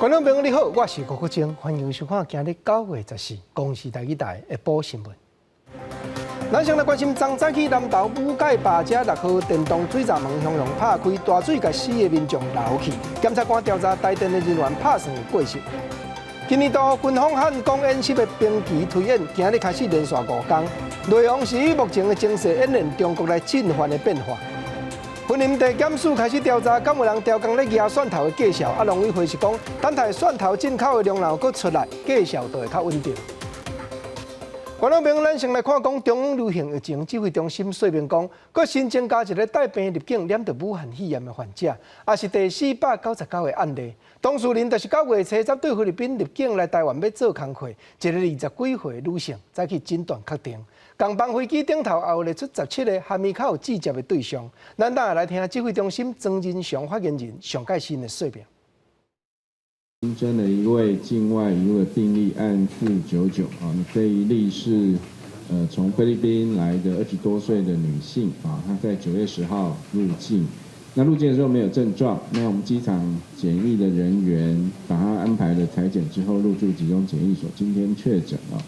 观众朋友你好，我是郭国正，欢迎收看今日9月14日公视台语台下晡新闻。咱先来关心昨早起南投武界坝遮6号电动水闸门向阳拍开，大水甲死的民众流去。检察官调查台电的人员拍算过失。今年度军方汉光演习的兵棋推演，今日开始连续5天，内容是以目前的情势演练中国来进犯的变化。云林地检署开始调查，敢有人调工咧压蒜头的计数？农委会是讲，等待蒜头进口的量若搁出来，计数就会较稳定。观众朋友，咱先来看讲中央流行疫情指挥中心说明讲，搁新增加一个带病入境染着武汉肺炎的患者，也是第499个案例。当事人就是9月初10对菲律宾入境来台湾要做工课，一个20几岁女性，再去诊断确定。共放飞机顶头也有列出17个和面口有接触的对象。咱等下来听指挥中心曾仁祥发言人上盖新的说明。新增了一位境外一位病例案499啊，这一例是从菲律宾来的20多岁的女性啊，她在9月10号入境，那入境的时候没有症状，那我们机场检疫的人员把她安排了采检之后入住集中检疫所，今天确诊了。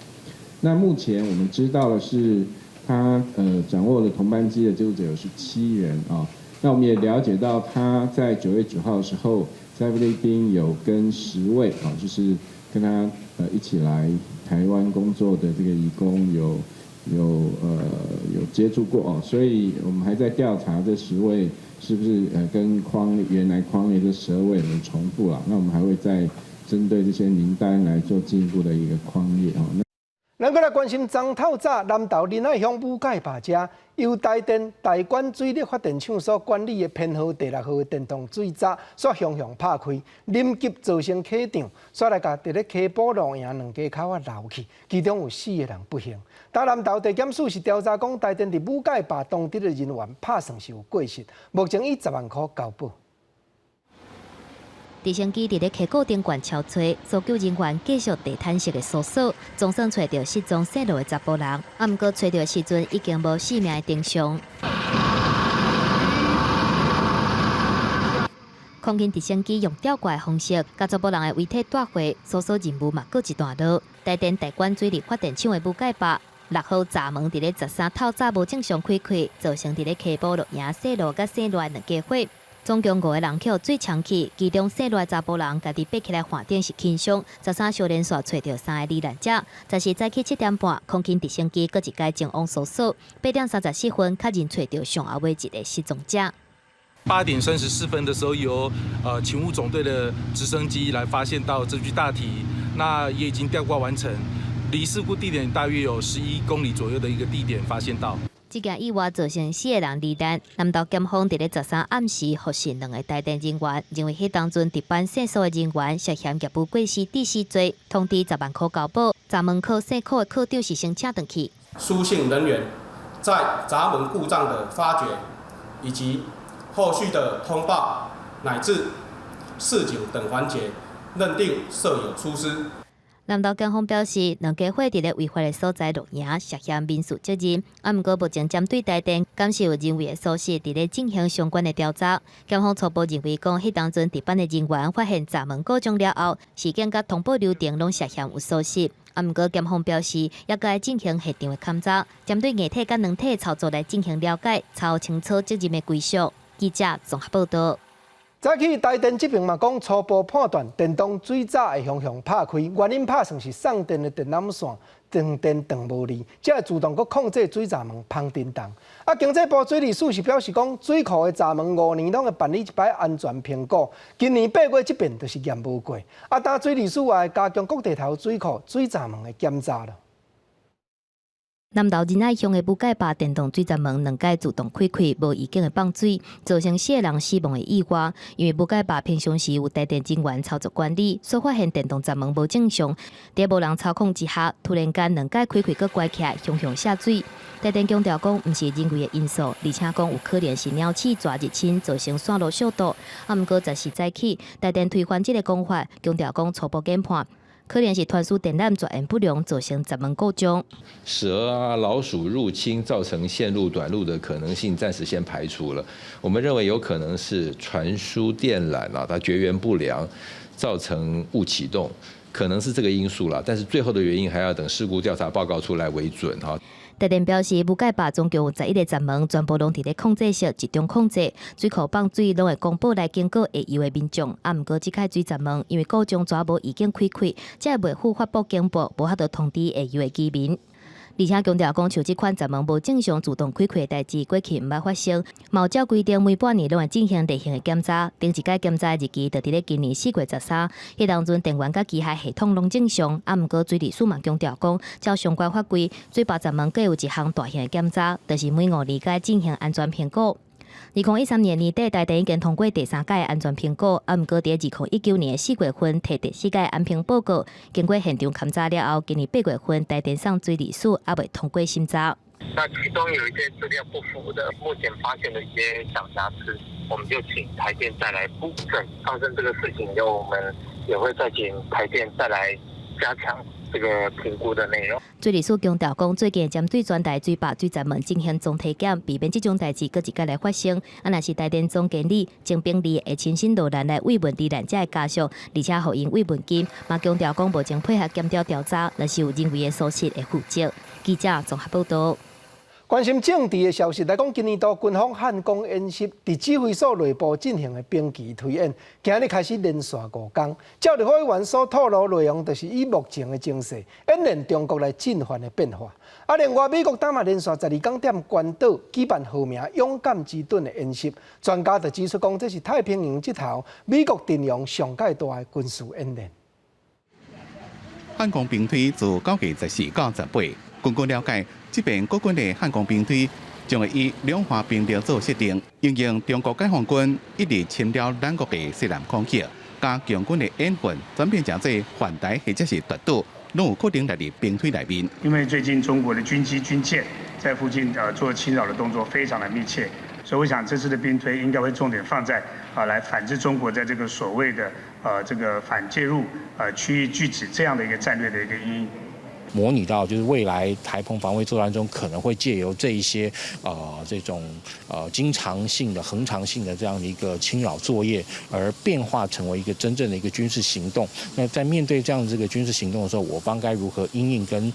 那目前我们知道的是，她掌握了同班机的接触者有17人啊，那我们也了解到她在9月9号的时候。在菲律宾有跟10位啊，就是跟他一起来台湾工作的这个移工有接触过哦，所以我们还在调查这10位是不是跟原来匡列这12位有没有重复啦？那我们还会再针对这些名单来做进一步的一个匡列哦。咱再来关心昨透早南投仁爱乡武界坝遮，由台电台管水力发电厂所管理的编号第6号的电动水闸所向阳拍开，临急造成起场，所来甲伫咧溪埔路营2家口流去，其中有4个人不幸。但南投地检署是调查讲台电伫武界坝当地的人员拍算是有过失，目前以10万块交保。直升机伫咧溪谷顶悬超吹，搜救人员继续地毯式的搜索，总算找到失踪细路的查甫人。毋过找到的时阵已经无性命的征象。空勤直升机用吊挂的方式，甲查甫人的遗体带回，搜索任务嘛过一段落。台电台管水力发电厂的武界坝6号闸门伫咧13透早无正常开开，造成伫咧溪埔路营细路甲细路2家伙。总共5个人去水呛去，其中细路的查甫人家己爬起来饭店是轻伤，13小连续找到3个罹难者。10时早起7点半，空勤直升机搁一改前往搜索，8点34分确认找到上后尾一个失踪者。8点34分的时候，由勤务总队的直升机来发现到这具大体，那也已经吊挂完成，离事故地点大约有11公里左右的一个地点发现到。这件意外造成4个人罹难。南投检方伫咧13暗时获讯2个台电人员，认为迄当阵值班洗扫的人员涉嫌业务过失致死罪，通知10万块交保。闸门口洗考的科长是先请回去。苏姓人员在闸门故障的发觉，以及后续的通报乃至示警等环节，认定设有疏失。南投检方表示，2家伙伫咧违法的所在录影，涉嫌民事责任。毋过目前针对台电，敢是有人为的疏失，伫咧进行相关的调查。检方初步认为，讲迄当阵值班的人员发现闸门故障了后，事件甲通报流程拢涉嫌有疏失。毋过检方表示，也该进行现场的勘查，针对硬体甲软体的操作来进行了解，查清楚责任的归属。记者综合报道。早起台电这边嘛讲，初步判断电动水闸会向向拍开，原因拍算是送电的电缆线断电断无力，才会自动搁控制水闸门芳震动。经济部水利署是表示讲，水库的闸门5年拢会办理一摆安全评估，今年8月这边就是验无过。但水利署也会加强各地头水库水闸门的检查了。南投仁爱乡的武界坝电动水闸门2届自动开开，无预警的放水，造成4个人死亡的意外。因为武界坝平常时有台电人员操作管理，所发现电动闸门无正常，在无人操控之下，突然间2届开开搁关起来，向下水。台电强调讲，毋是人为的因素，而且讲有可能是鸟鼠抓入侵，造成线路小堵。毋过10时早起，台电推翻这个讲法，强调讲初步研判。可能是传输电缆转延不良，造成闸门故障。蛇啊、老鼠入侵造成线路短路的可能性，暂时先排除了。我们认为有可能是传输电缆啊，它绝缘不良，造成误启动，可能是这个因素啦。但是最后的原因还要等事故调查报告出来为准哈。台电表示，武界坝总共有11个闸门，全部拢伫咧控制室集中控制，水库放水拢会公布来经过会游的民众。毋过即个水闸门因为故障全部已经开开，才袂赴发布警报，无法度通知会游的居民。而且强调讲，像即款闸门无正常自动开开的代志，过去毋捌发生。毛照规定每半年拢会进行例行的检查，顶一届检查日期就伫咧今年4月13。迄当阵电源甲机械系统拢正常，毋过水利署嘛强调讲，照相关法规，水坝闸门各有一项大型的检查，就是每5年该进行安全评估。2013年年底，台电已经通过第3届安全评估，毋过伫2019年4月份摕第4届安评报告，经过现场勘查了后，今年8月份台电送水利署还未通过审查。那其中有一些资料不符的，目前发现的一些小瑕疵，我们就请台电再来补正。发生这个事情以后，我们也会再请台电再来加强这个评估的内容。水利署强调讲，最近针对全台水坝水闸门进行总体检，避免这种代志搁一届来发生。若是台电总经理郑炳利会亲身落难来慰问罹难者的家属，而且互因慰问金。嘛强调讲，目前配合检调调查，若是有人为的疏失会负责。记者综合报道。关心政治的消息来讲，今年度军方汉光演习伫指挥所内部进行的兵棋推演，今日开始连续5天。照立法委员所透露内容，就是以目前的情势演练中国来进犯的变化。另外，美国党嘛连续12天踮关岛举办号名“勇敢之盾”的演习，专家就指出讲，这是太平洋这头美国阵容上界大的军事演练。汉光兵推自9月14到18，根据了解。这边国军的汉光兵推将会以两化兵力做设定，应用中国解放军一直侵扰咱国的西南空隙，加强军的演训，转变成做反台或者是夺岛，拢有可能来入兵推内面。因为最近中国的军机、军舰在附近做侵扰的动作非常的密切，所以我想这次的兵推应该会重点放在来反制中国在这个所谓的这个反介入区域拒止这样的一个战略的一个因应。模拟到就是未来台澎防卫作战中可能会借由这一些这种经常性的、恒常性的这样的一个侵扰作业，而变化成为一个真正的一个军事行动。那在面对这样这个军事行动的时候，我方该如何因应跟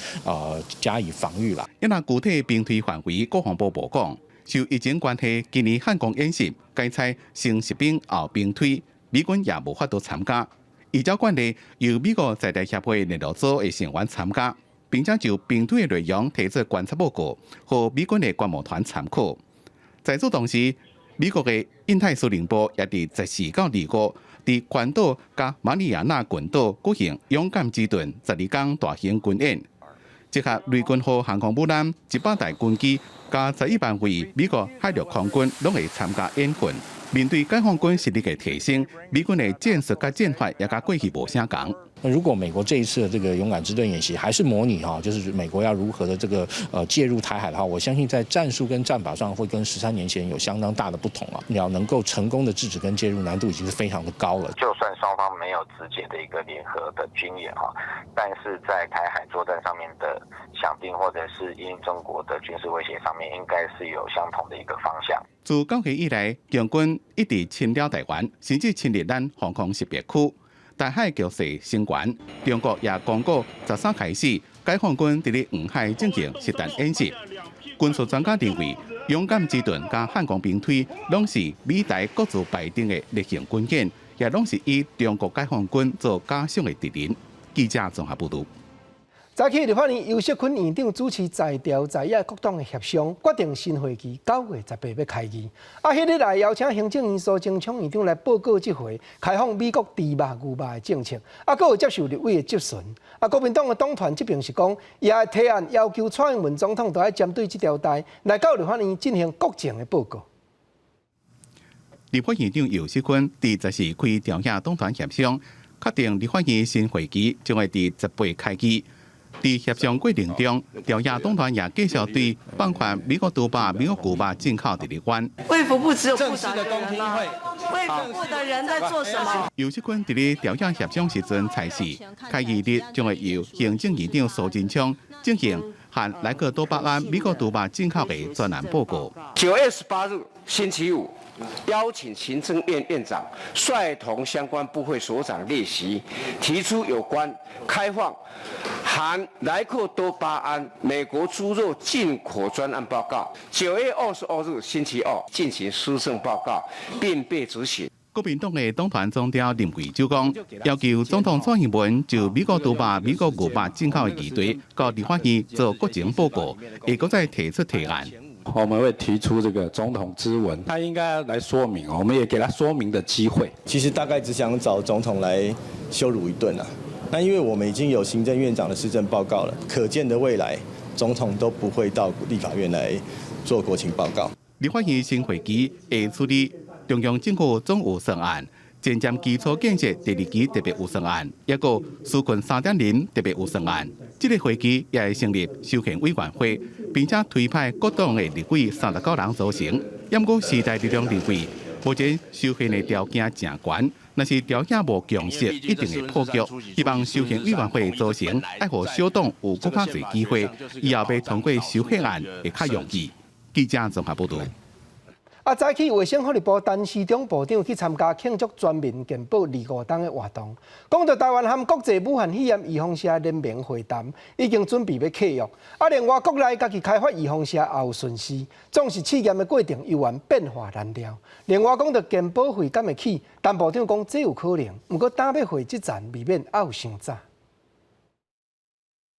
加以防御啦？那具体兵推范围，国防部部讲，受疫情关系，今年汉光演习改采先实兵后兵推，美军也无法度参加。依照惯例，由美国在台协会联络组的成员参加。并且就兵推的内容提出观察报告，和美军的观摩团参考。在此同时，美国的印太司令部也伫14到25，伫关岛加马里亚纳群岛举行勇敢之盾12天大型军演。结合雷军和航空母舰100台军机，加11万位美国海陆空军拢会参加演训。面对解放军实力的提升，美军的战术甲战法也甲过去无相共。那如果美国这一次的这个勇敢之盾演习还是模拟就是美国要如何的这个介入台海的话，我相信在战术跟战法上会跟13年前有相当大的不同啊。你要能够成功的制止跟介入，难度已经是非常的高了。就算双方没有直接的一个联合的军演但是在台海作战上面的想定或者是因中国的军事威胁上面，应该是有相同的一个方向。自9月以来，共军一直侵扰台湾，甚至侵入咱防空识别区。台海局势升悬，中国也公告13开始，解放军伫咧黄海进行实弹演习。军事专家认为，勇敢之盾加汉光兵推，拢是美台各自排定的例行军演，也拢是以中国解放军做假想的敌人。记者综合报道。早起立法院游锡堃院长主持在朝在野各党的协商，决定新会期9月18要开议。迄日来邀请行政院苏贞昌院长来报告这回开放美国猪肉、牛肉的政策，阁有接受立委的质询。国民党的党团这边是讲，也会提案要求蔡英文总统都要针对这条带来到立法院进行国情的报告。立法院长游锡堃伫14开朝野党团协商，确定立法院新会期将会伫18开议。在协商过程中，朝野党团也继续对放宽美国猪肉、美国牛肉进口的立关。卫福部只有部长的人吗？卫福部的人在做什么？游锡堃伫咧朝野协商时阵采示，开议日将会由行政院长苏贞昌进行和莱克多巴胺美国猪肉进口的专案报告。9月18日星期五邀请行政院院长率同相关部会首长列席，提出有关开放含莱克多巴胺美国猪肉进口专案报告，9月22日星期二进行书证报告，并被执行。国民党的党团总召林贵洲讲，要求总统蔡英文就美国猪肉、美国牛肉进口的议题，到立法院做国情报告，会搁再提出提案。我们会提出这个总统咨文，他应该来说明，我们也给他说明的机会。其实大概只想找总统来羞辱一顿啊。那因为我们已经有行政院长的施政报告了，可见的未来总统都不会到立法院来做国情报告。立法院新会期会处理中央政府总预算案、前瞻基础建设第2期特别预算案，也有纾困3.0特别预算案。这个会期也会成立修宪委员会，并且推派各党的立委39人组成。不过时代力量认为，目前修宪的条件真悬，若是条件无强势，一定会破局。希望修宪委员会组成，爱互小党有更较侪机会，以后要通过修宪案会较容易。记者综合报道。早起卫生福利部陈时中部长去参加庆祝全民健保25天的活动，讲到台湾和国际武汉肺炎预防社联名会谈已经准备要启用，另外国内家己开发预防社也有顺势，总是试验的过程犹原变化难料。另外讲到健保费敢会起，陈部长讲这有可能，不过打要回这站未免也有伤早。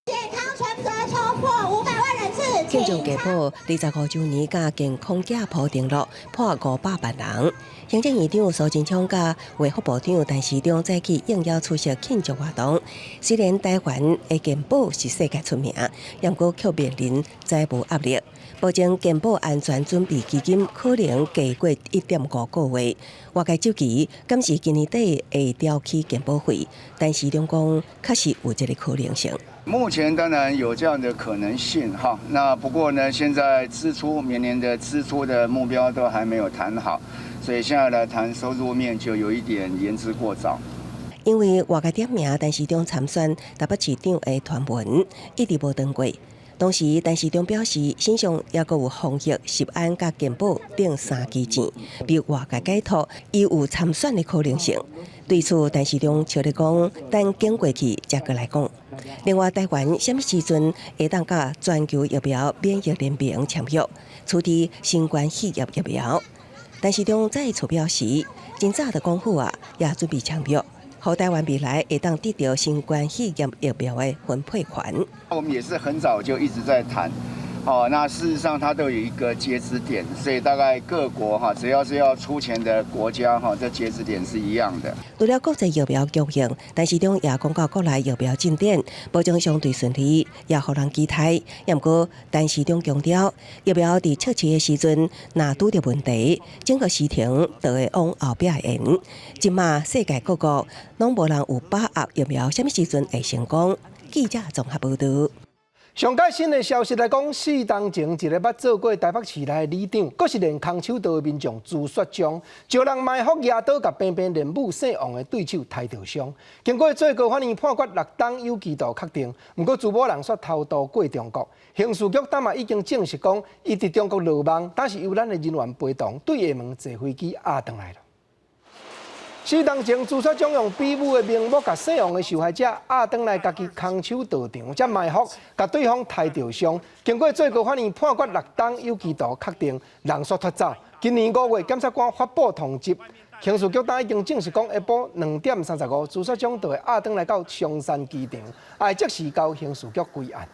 健康存折冲破500万人次。庆祝健保25周年甲健康假铺登录破500万人。行政院长苏贞昌甲卫福部长陈时中早起应邀出席庆祝活动。虽然台湾的健保是世界出名，不过却面临财务压力，保证健保安全准备基金可能加过1.5个月。外界周期敢是今年底会调起健保费？陈时中讲，确实有这个可能性。目前当然有这样的可能性哈，那不过呢，现在明年的支出的目标都还没有谈好，所以现在来谈收入面就有一点言之过早。因为外界点名陈时中参选台北市长的传闻一直无登过。当时，陈时中表示，身上也阁有防疫、食安甲健保等3支钱，被外界解读伊有参选的可能性。对此，陈时中笑咧讲，等经过去才过来讲。另外，台湾什么时阵会当甲全球疫苗免疫联盟签约，处理新冠肺炎疫苗？陈时中再次表示，真早的功夫也准备签约。和台湾未来会当得到新冠肺炎疫苗的分配权。我们也是很早就一直在谈，那事实上它都有一个截止点，所以大概各国只要是要出钱的国家这截止点是一样的。除了国际疫苗供应，陈时中也讲到国内疫苗进展保证相对顺利，也互人期待。不过，陈时中强调，疫苗伫测试的时阵，若拄着问题，整个时程就会往后壁延。即马世界各国拢无人有把握疫苗什么时阵会成功。记者综合报道。上届新的消息来讲，4年前一个捌做过台北市内的里长，阁是连空手道的民众朱雪忠，招人埋伏压倒，甲偏偏连武姓王的对手抬着伤。经过最高法院判决6档有期徒确定，不过朱某人却偷渡过中国。刑事局今嘛已经证实讲，伊伫中国落网，但是由咱的人员陪同，对厦门坐飞机压回来了。4年前，朱雪忠用比武的名目，甲姓王的受害者押回来家己空手道场，才埋伏，甲对方抬着伤。经过最高法院判决6档有期徒确定，人索脱走。今年5月，检察官发布通缉，刑事局已经证实讲，下晡2点35，朱雪忠就会押回来到松山机场，会即时交刑事局归案。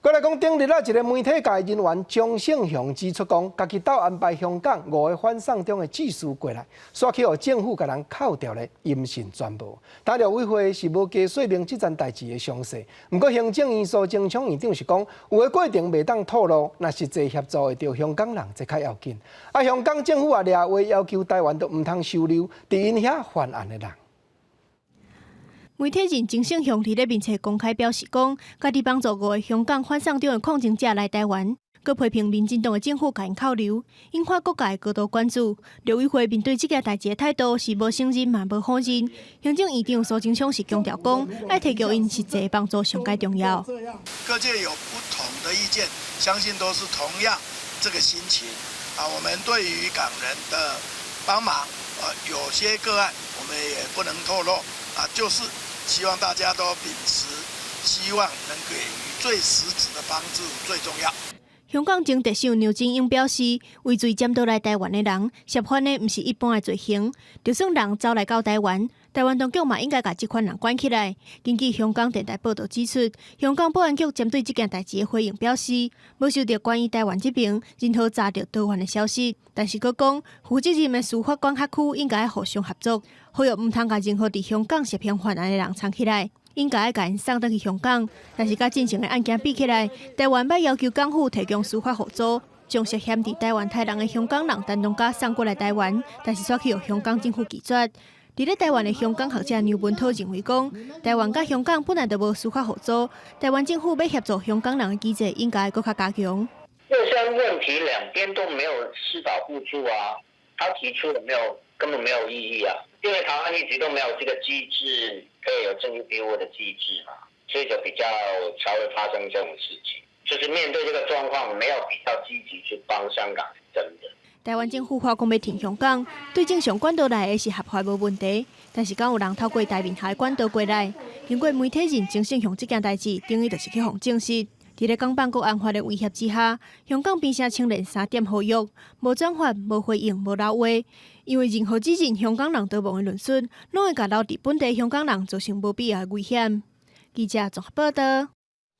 过来讲，顶日一个媒体界人员张胜雄指出讲，家己斗安排香港5个反送中的技术过来，煞去互政府甲人扣掉了音讯全无。大陆委会是无加说明这件代志的详细，不过行政院苏贞昌院长是讲，有个过程袂当透露，若实际协助会着香港人，则较要紧。香港政府也掠话要求台湾都唔通收留伫因遐犯案的人。媒体人张胜雄伫咧面册公开表示讲，家己帮助5个香港反送中的抗争者来台湾，佮批评民进党的政府甲因扣留，引发各界高度关注。陆委会面对这件代志的态度是无承认嘛无否认。行政院长苏贞昌是强调讲，爱提供因实际帮助上界重要。各界有不同的意见，相信都是同样这个心情我们对于港人的帮忙，有些个案我们也不能透露就是希望大家都秉持希望能给予最实质的帮助最重要。香港前特首牛振英表示，畏罪占倒来台湾的人，涉犯的不是一般的罪行，就算人走来到台湾，台湾当局嘛应该把这款人关起来。根据香港电台报道指出，香港保安局针对这件代志的回应表示，没收到关于台湾这边任何查到逃犯的消息，但是佫讲负责任的司法管辖区应该互相合作，呼吁唔通把任何伫香港涉嫌犯案的人藏起来。应该要把因送倒去香港，但是甲进前的案件比起来，台湾要要求港府提供司法互助，将涉嫌伫台湾杀人的香港人单独甲送过来台湾，但是却去由香港政府拒绝。伫咧台湾的香港学者牛文涛认为讲，台湾甲香港本来就无司法互助，台湾政府要协助香港人的机制应该更加加强。这项问题两边都没有司法互助啊，他提出了根本没有意义啊，因为台湾一直都没有这个机制。可以有证据庇护的机制嘛，所以就比较才会发生这种事情。就是面对这个状况，没有比较积极去帮香港，真的。台湾政府话讲要停香港，对正常管道来的是合法无问题，但是敢有人透过台面下的管道过来，经过媒体认真性向这件代志，等于就是去互证实。伫咧港版国安法的威胁之下，香港变成清廉3点呼吁，无转发、无回应、无留话。因为任何指认香港人逃亡的论述，拢会甲留伫本地香港人造成无必要的危险。记者综合报道。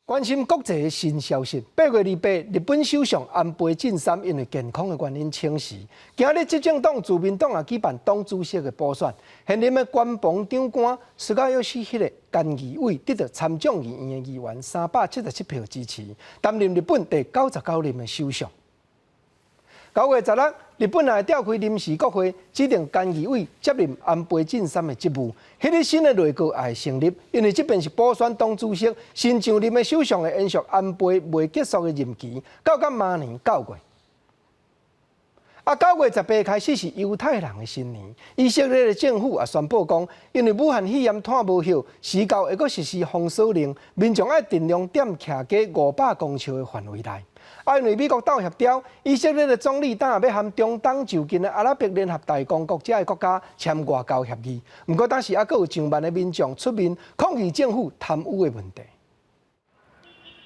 关心国际的新消息，8月28日，日本首相安倍晋三因为健康的原因请辞。今日执政党自民党也举办党主席的补选，现任的官房长官苏嘉佑迄个菅义伟得到参众议院的议员377票支持，担任日本第99任的首相。9月16日，日本也召开临时国会，指定菅义伟接任安倍晋三的职务。迄日新的内阁也会成立，因为这边是补选党主席，新上任的首相会延续安倍未结束的任期，到明年9月。9月18日开始是犹太人的新年，以色列的政府也宣布讲，因为武汉肺炎摊无休，时到会阁实施封锁令，民众要尽量踮徛在500公尺的范围内。因为美国斗协调，以色列的总理当然要和中东就近的阿拉伯联合大公国这些国家签外交协议。不过，当时还有上万的民众出面抗议政府贪污的问题。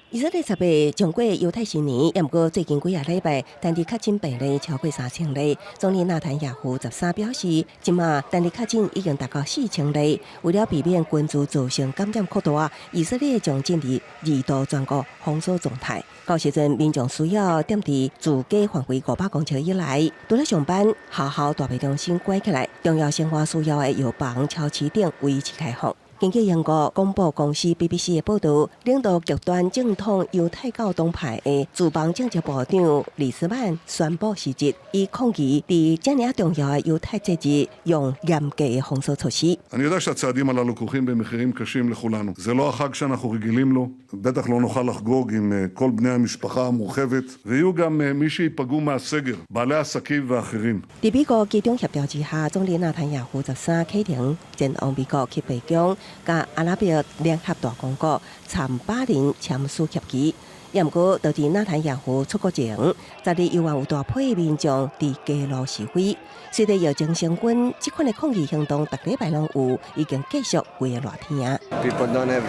以色列10月将过犹太新年，也不过最近几个礼拜，当地确诊病例超过3000例。总理纳坦雅胡13表示，即马当地确诊已经达到4000例。为了避免群组造成感染扩大，以色列将进入2度全国封锁状态。到时阵，民众需要踮伫自家范围500公尺以内，除了上班、学校、大卖中心关起来，重要生活需要的药房、超市等维持开放。根据英国广播公司 BBC 的报道，领导极端正统犹太教党派的驻邦政治部长李斯曼宣布辞职，以抗议伫这么重要的犹太节日用严格的封锁措施。אני יודע שהצעדים הללו כרוכים במחירים קשים לכולנו. זה לא החג שאנחנו רגילים לו, בטח לא נוכל לחגוג עם כל בני המשפחה המורחבת, ויהיו גם מי שיפגעו מהסגר, בעלי עסקים ואחרים. 在美国集中协调之下，总理纳坦雅胡13启程前往美国去北京。甲阿拉伯联合大公国参巴林签署协议，也毋过导致纳坦雅胡出国前，10日犹原有大批民众伫街路示威。随着疫情升温，这款的抗议行动逐礼拜拢有，已经继续规个热天。People don't have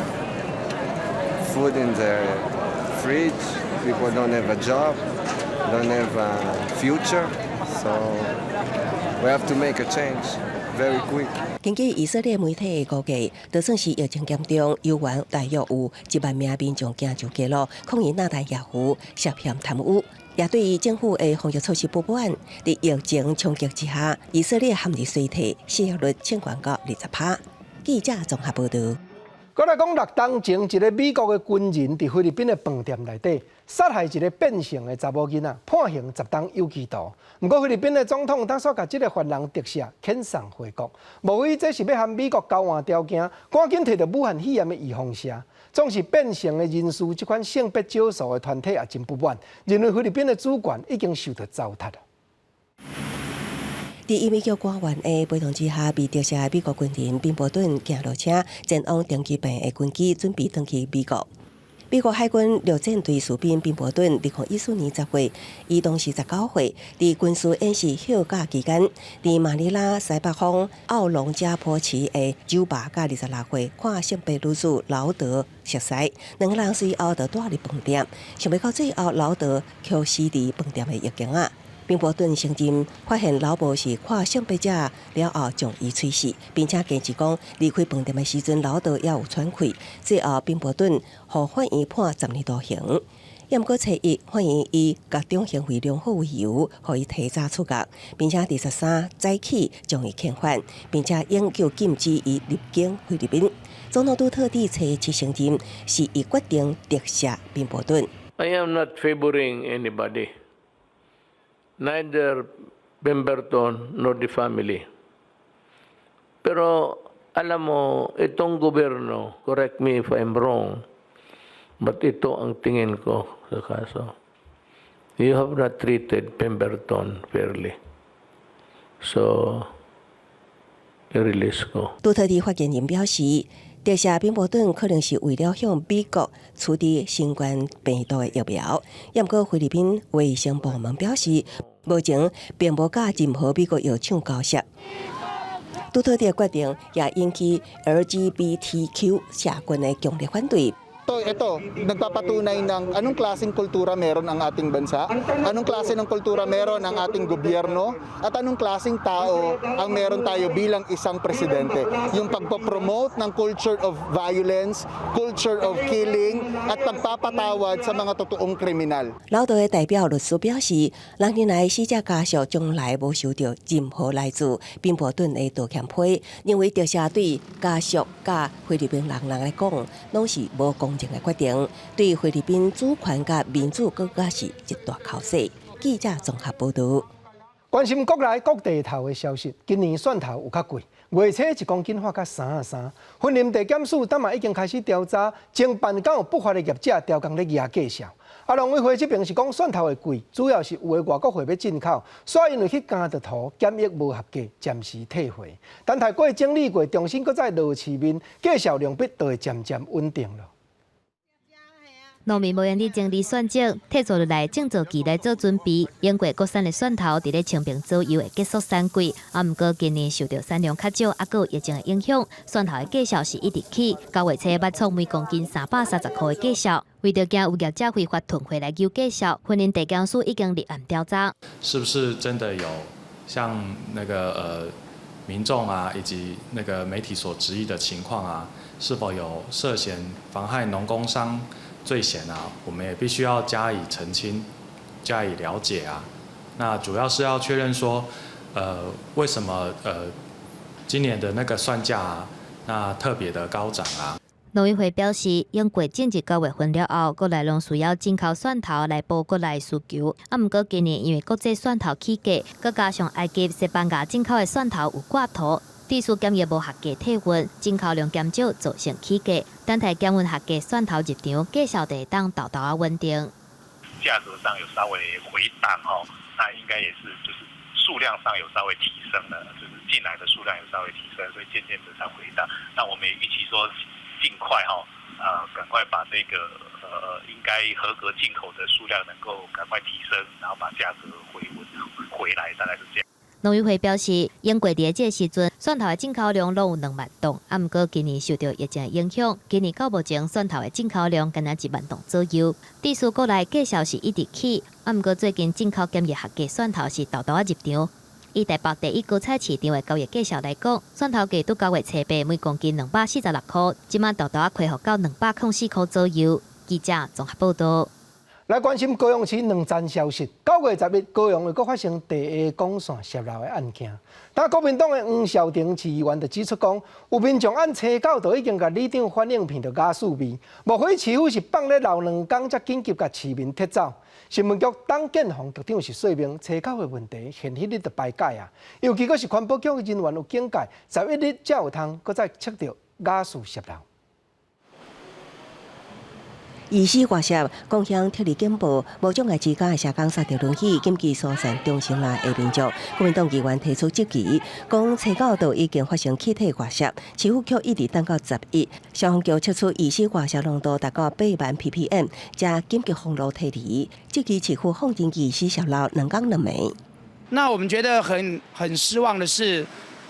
food in their fridge. People don't have a job. Don't have a future. So we have to make a change very quick. 根据以色列媒体的估计，就算是疫情严重，犹原大约有1万名民众行上街路抗议纳坦雅胡涉嫌贪污，也对于政府的防疫措施不满。在疫情冲击之下，以色列陷入衰退，失业率升高到20%。记者综合报道。再来讲，6当前一个美国的军人伫菲律宾的饭店内底杀害一个变性的查某囡仔，判刑10当有期徒。不过菲律宾的总统打算把这个犯人特赦遣送回国，无非这是要和美国交换条件，赶紧摕到武汉肺炎的预防射。总是变性的人士这款性别少数的团体也真不满，认为菲律宾的主权已经受到糟蹋了。在美国官员的陪同之下，被特赦的美国军人宾伯顿行落车前往长期病的军机，准备登去美国。美国海军陆战队士兵宾伯顿2014年10月，伊当时19岁，伫军事演习休假期间，伫马尼拉西北方奥龙加坡市的酒吧，甲26岁跨性别女子劳德熟识，两个人随后就带入饭店，想要到最后劳德却死伫饭店的浴缸啊。宾伯顿承认发现老婆是跨性别者了后，将伊吹死，并且坚持讲离开饭店的时阵，老德也有喘气。最后，宾伯顿互法院判10年徒刑。也毋过初一，法院以各种行为良好为由，予伊提早出狱，并且第13早起将伊遣返，并且永久禁止伊入境菲律宾。总统杜特地初一承认，是伊决定特赦宾伯顿。I am not favoring anybody. Neither Pemberton nor the family. Pero alam mo, itong gobyerno, correct me if I'm wrong, but ito ang tingin ko sa kaso. You have not treated Pemberton fairly. So, i-release ko. 杜特地发言人表示，特赦宾伯顿可能是为了向美国处理新冠病毒的疫苗。也毋过菲律宾卫生部门表示，目前并无甲任何美国药厂交涉。杜特地的决定也引起 LGBTQ 社群的强烈反对。Ito, nagpapatunay ng anong klaseng kultura meron ang ating bansa, anong klase ng kultura meron ang ating gobyerno, at anong klaseng tao ang meron tayo bilang isang presidente. Yung pagpopromote ng culture of violence, culture of killing, at pagpapatawad sa mga totoong kriminal. 老道的代表律师表示，人年来死者家属从来无收到任何来自宾伯顿的道歉批，认为特赦对家属甲菲律宾人来讲，拢是无公正的决定，对菲律宾主权甲民主更加是一大口水。记者综合报道。关心国内各地头的消息，今年蒜头有较贵，月初1公斤发到33。婚姻地检署今嘛已经开始调查，前办敢有不法的业者调工咧压价销。农委会这边是讲蒜头会贵，主要是有的外国货要进口，所以因为去加的图检疫无合格，暂时退回。但太过整理过，重新搁再落市面，价销量必就会渐渐稳定了。农民无用伫整理蒜种，摕做落来种植期来做准备。英国国产的蒜头伫咧清明左右会结束产季，毋过今年受到产量较少，还有疫情的影响，蒜头的价销是一直起。9月初捌创每公斤330块的价销。为着惊有业者非法囤回来求价销，婚姻地检署已经立案调查。是不是真的有像那个民众啊，以及那个媒体所质疑的情况啊？是否有涉嫌妨害农工商罪嫌啊？我们也必须要加以澄清、加以了解啊。那主要是要确认说，为什么今年的那个蒜价啊，那特别的高涨啊？农委会表示，因过正值9月份了后，国内拢需要进口蒜头来补国内需求。毋过今年因为国际蒜头起价，佮加上埃及、西班牙进口的蒜头有挂图，地数检疫无合格退运，进口量减少，造成起价。等待检运合格蒜头入场，价销就会当豆豆稳定。价格上有稍微回档哦，那应该也是就是数量上有稍微提升了，就是进来的数量有稍微提升，所以渐渐的才回档。那我们也预期说。尽快赶快把这个应该合格进口的数量能够赶快提升，然后把价格回来，大概是这样。农委会表示，因过伫这时阵，蒜头的进口量拢有2万吨，毋过今年受到疫情影响，今年到目前蒜头的进口量仅1万吨左右。地数国内价销是一直起，毋过最近进口检疫合格蒜头是豆豆入场。以台北第一高菜市场的交易价销来讲，蒜头价拄9月初8每公斤246块，即马豆豆恢复到204块左右。记者综合报道。来关心高雄市两站消息。9月10日，高雄又搁发生第二公线泄漏的案件。但国民党的黄孝庭市议员就指出讲，有民众按初9就已经甲里长反映片，就假死味，莫非市府是放咧留2天才紧急甲市民撤走？新闻局董建宏局长是说明初9的问题，现迄日就排解啊。尤其阁是环保局的人员有警戒，11日才有通搁再测到假死泄漏。医师外涉共享特例警报，无障碍之家的社工杀着轮椅紧急疏散中心内的民众，国民党议员提出质疑，讲初九都已经发生气体外泄，市府却一直等到11，消防局测出医师外泄浓度达到8万 ppm， 加紧急封路撤离，质疑市府放任医师小老2天2暝。那我们觉得很失望的是，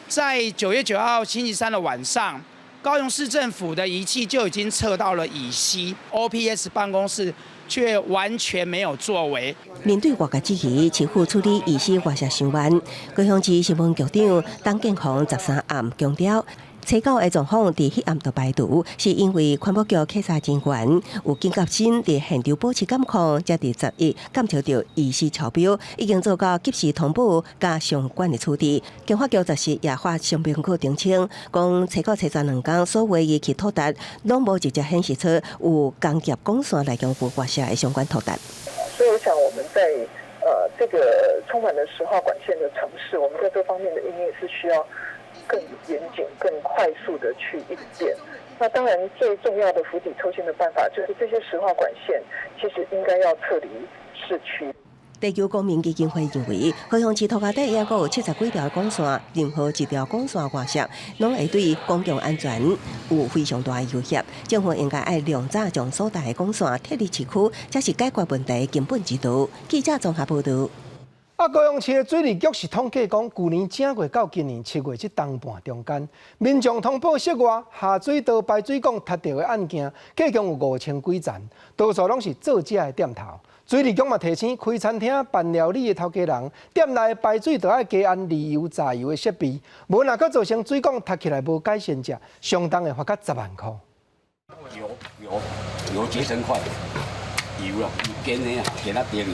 在9月9号星期三的晚上。高雄市政府的仪器就已经测到了乙烯 ，OPS 办公室却完全没有作为。面对外界质疑，市府处理乙烯外泄伤亡，高雄市新闻局长董建宏13暗强调。初九的状况伫迄暗就排除，是因为环保局稽查人员有紧急性伫现场保持监控，才伫11检测到疑似超标，已经做到及时通报加相关的处理。警发局则是也发声明去澄清，讲初九、初十2天所谓仪器突达，拢无直接显示出有工业光线来用户外泄的相关突达。所以我想我们在这个充满了10号管线的城市，我们在这方面的应用是需要更严谨、更快速的去应变。那当然，最重要的釜底抽薪的办法就是这些10号管线，其实应该要撤离市区。地球公民基金会认为，高雄市涂骹底也阁有70几条管线，任何一条管线外泄，拢会对公共安全有非常大的威胁。政府应该要量早将所带的管线撤离市区，才是解决问题根本之道。记者综合报道。高雄市的水利局是统计讲，去年正月到今年7月这当半中间，民众通报室外下水道排水管塌掉的案件，计共有5000几件，多数拢是造假的店头。水利局嘛提醒，开餐厅、办料理的头家人，店内排水都要加安沥油、炸油的设备，无若佫造成水管塌起来无改善者，相当会罚较10万块。油节省快，油啊，减的啊，减啊点的。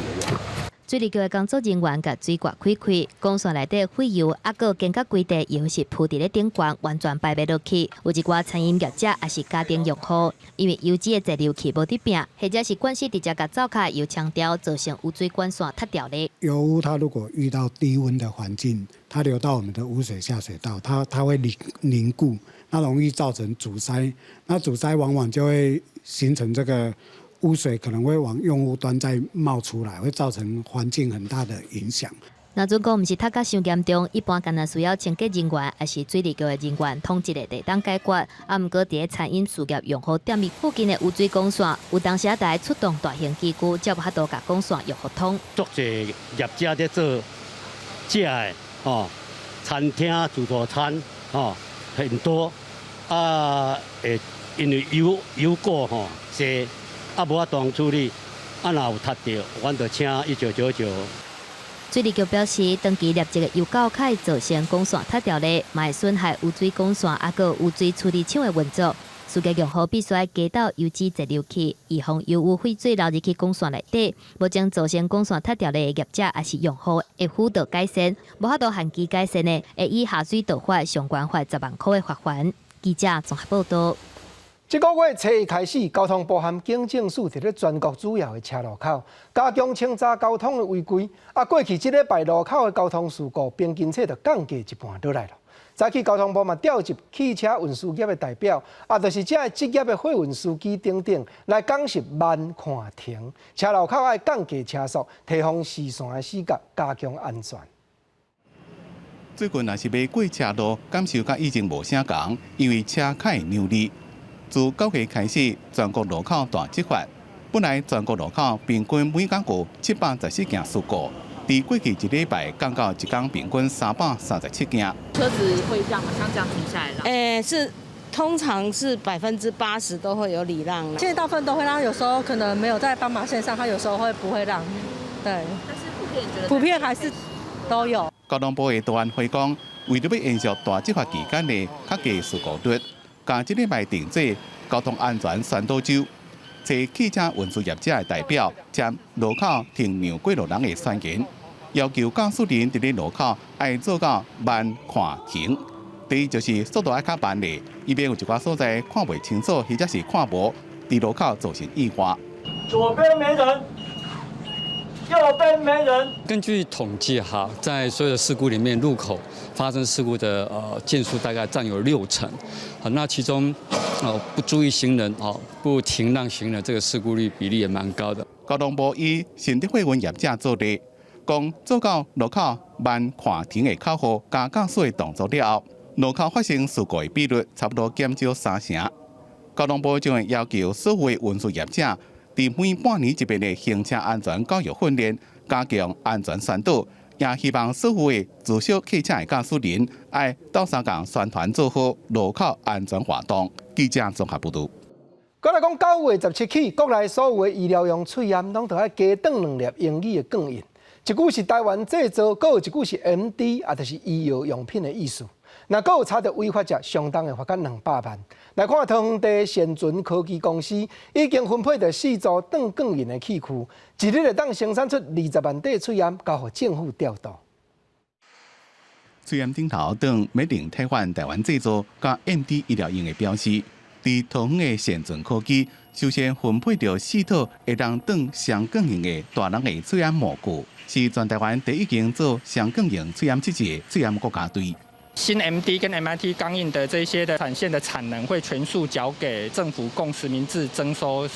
水利局的工作人员甲水管开开，管线内底废油还佫经过规地油是铺伫咧顶管，完全排袂落去。有一寡餐饮业者也是家庭用户，因为油脂的载流器无伫拼，或者是管线直接甲灶卡油枪掉，造成污水管线塌掉咧。油污它如果遇到低温的环境，它流到我们的污水下水道，它会凝固，那容易造成阻塞。那阻塞往往就会形成这个。污水可能会往用户端再冒出来，会造成环境很大的影响。那如果唔是塌甲伤严重，一般干那需要清洁人员还是水利局的人员统一的地当解决。啊，毋过伫咧餐饮事业用户店面附近的污水管线，有当时在出动大型机具，才有法度甲管线用互通。足侪业者在做假的餐厅、自助餐很多因为油果是。无法当处理，若有塌掉，阮就请1999。水利局表示，长期劣质的油垢可造成管线塌掉咧，嘛会损害污水管线，还有污水处理厂的运作。事业用户必须要加到油脂载流器，以防油污废水流入去管线内底，无将造成管线塌掉的业者也是用户会辅导改善，无法度限期改善的，会以下水道法相关罚10万块的罚款。记者综合报道。这个月初一开始，交通部和警政署伫咧全国主要的车路口加强清查交通的违规。过去这礼拜路口的交通事故平均册就降低一半落来了。早起交通部嘛调集汽车运输业的代表，就是这个职业的货运司机等等来讲述慢看停，车路口要降低车速，提防视线的死角，加强安全。最近若是要过车路，感受甲以前无啥共，因为车开扭力。自9月开始，全国路口大执法。本来全国路口平均每天有714件事故，伫过去一礼拜降到一天平均337件。车子会让吗？像这样停下来让？是，通常是80%都会有礼让了。现在大部分都会让，有时候可能没有在斑马线上，他有时候会不会让？对。但是普遍还是都有。交通部的大安会讲，为了要延续大执法期间的较低事故率。甲这礼拜定制交通安全宣导周，找汽车运输业者的代表接路口停让过路人的宣言，要求驾驶人伫咧路口要做到慢看停。第一就是速度要较慢的，以免有一寡所在看袂清楚或者是看无，伫路口造成意外。左边没人，右边没人。根据统计哈，在所有的事故里面，路口发生事故的件数大概占有60%。好，那其中不注意行人不停让行人这个事故率比例也蛮高的。交通部以新德货运业者做例，讲做到路口慢看停的口号加驾驶的动作了后，路口发生事故的比率差不多减少30%。交通部将会要求所有的运输业者，在每半年一遍的行车安全教育训练，加强安全宣导，也希望所有的自小汽车的驾驶人，爱斗相共宣传做好路口安全活动。记者综合报道。搁来讲9月17起，国内所有的医疗用喙炎拢着爱加长2粒英语的杠印。一句是台湾制造，搁有一句是 MD， 也就是医药用品的意思。那搁有查到违法者，相当的罚款200万。来看桃园地先存科技公司已经分配到4座长杠印的器区，一日会当生产出20万块喙炎，交予政府调度。喙炎顶头当美定替换台湾制造甲 MD 医疗用的标识。伫桃园的先存科技，首先分配到4套会当当双杠型的大人的喙炎模具，是全台湾第一间做双杠型喙炎机制的喙炎国家队。新 MD 跟 MIT 钢印的这些的产线的产能会全数交给政府供实名制征收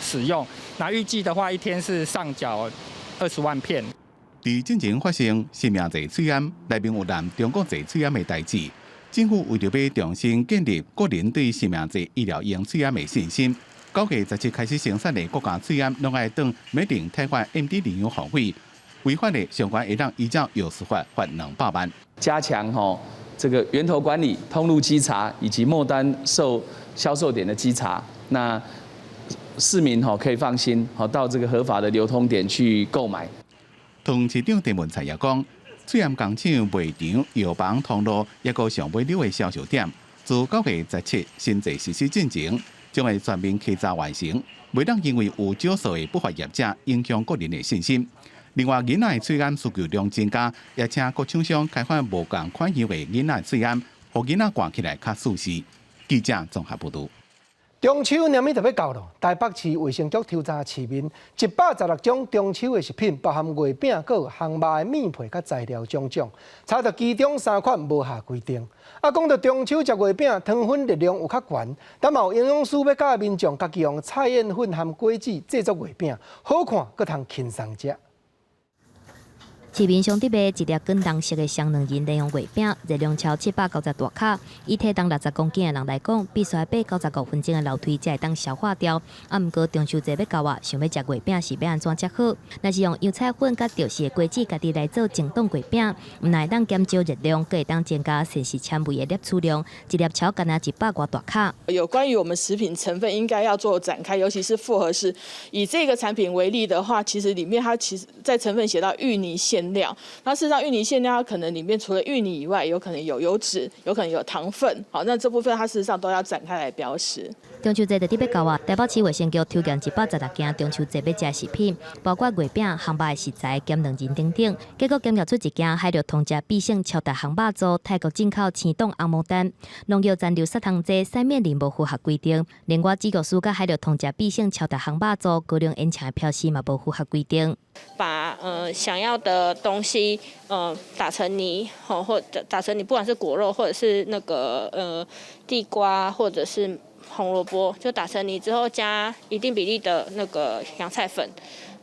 使用。那预计的话，一天是上缴20万片。伫进前发生生命侪喙炎，内面有含中国侪喙炎的代志。政府为着要重新建立国人对生命侪医疗用喙炎的信心，9月17开始生产的国家喙炎，拢爱当美定替换 MD 领用付费，违法的相关会当依照药事法罚200万。加强这个源头管理、通路稽查以及末端销售点的稽查，那市民可以放心到这个合法的流通点去购买。同市长陈文才也讲。喙炎工厂卖场、药房、通路，一个上尾溜的销售点，自9月17新制实施进程，将会全面稽查完成，袂当因为有少数的不法业者影响个人的信心。另外，囡仔的喙炎需求量增加，也请各厂商开发无同款型的囡仔喙炎，互囡仔逛起来较舒适。记者综合报道。中秋年尾就要到了，台北市卫生局抽查市面116种中秋的食品，包含月饼、佮烘肉的面皮、佮材料种种，查到其中3款无下规定。讲到中秋食月饼，糖分热量有较悬，但嘛有营养师要教民众家己用菜燕粉和果子制作月饼，好看佮通轻松食。市面上伫卖一粒滚动式的双两仁内容月饼，热量超790大卡，以体重60公斤的人来讲，必须要爬95分钟的楼梯才会当消化掉。毋过中秋节要到啊，想要食月饼是要安怎食好？若是用油菜粉甲潮湿的果子家己来做冷冻月饼，毋但会当减少热量，佮会当增加膳食纤维的摄取量，一粒超干那100多大卡。有关于我们食品成分应该要做展开，尤其是复合式。以这个产品为例的话，其实里面它其实在成分写到芋泥馅料，那事实上芋泥馅料可能里面除了芋泥以外，有可能有油脂，有可能有糖分，好，那这部分它事实上都要展开来标示。中秋节就伫要到啊，台北市卫生局抽验116件中秋节要食食品，包括月饼、烘肉的食材、咸两仁等等。结果检查出一件海陆通食必胜超大烘肉组泰国进口青冻红毛丹，农药残留砂糖剂三面零无符合规定。另外，指导书甲海陆通食必胜超大烘肉组高粱烟肠的标示嘛无符合规定。把想要的东西打成泥，或者打成泥，不管是果肉或者是那个地瓜或者是红萝卜，就打成泥之后加一定比例的那个洋菜粉，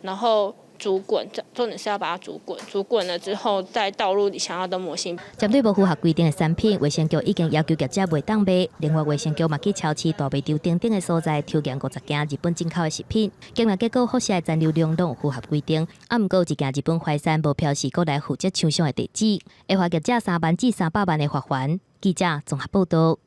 然后煮滚，重点是要把它煮滚，煮滚了之后再倒入你想要的模型。针对无符合规定的产品，卫生局已经要求业者袂当卖。另外，卫生局嘛去超市、大卖场等等的所在抽验50件日本进口的食品，检验结果核实的残留量拢有符合规定。毋过有一件日本淮山无标示国内负责厂商的地址，会罚业者3万至300万的罚款。记者综合报道。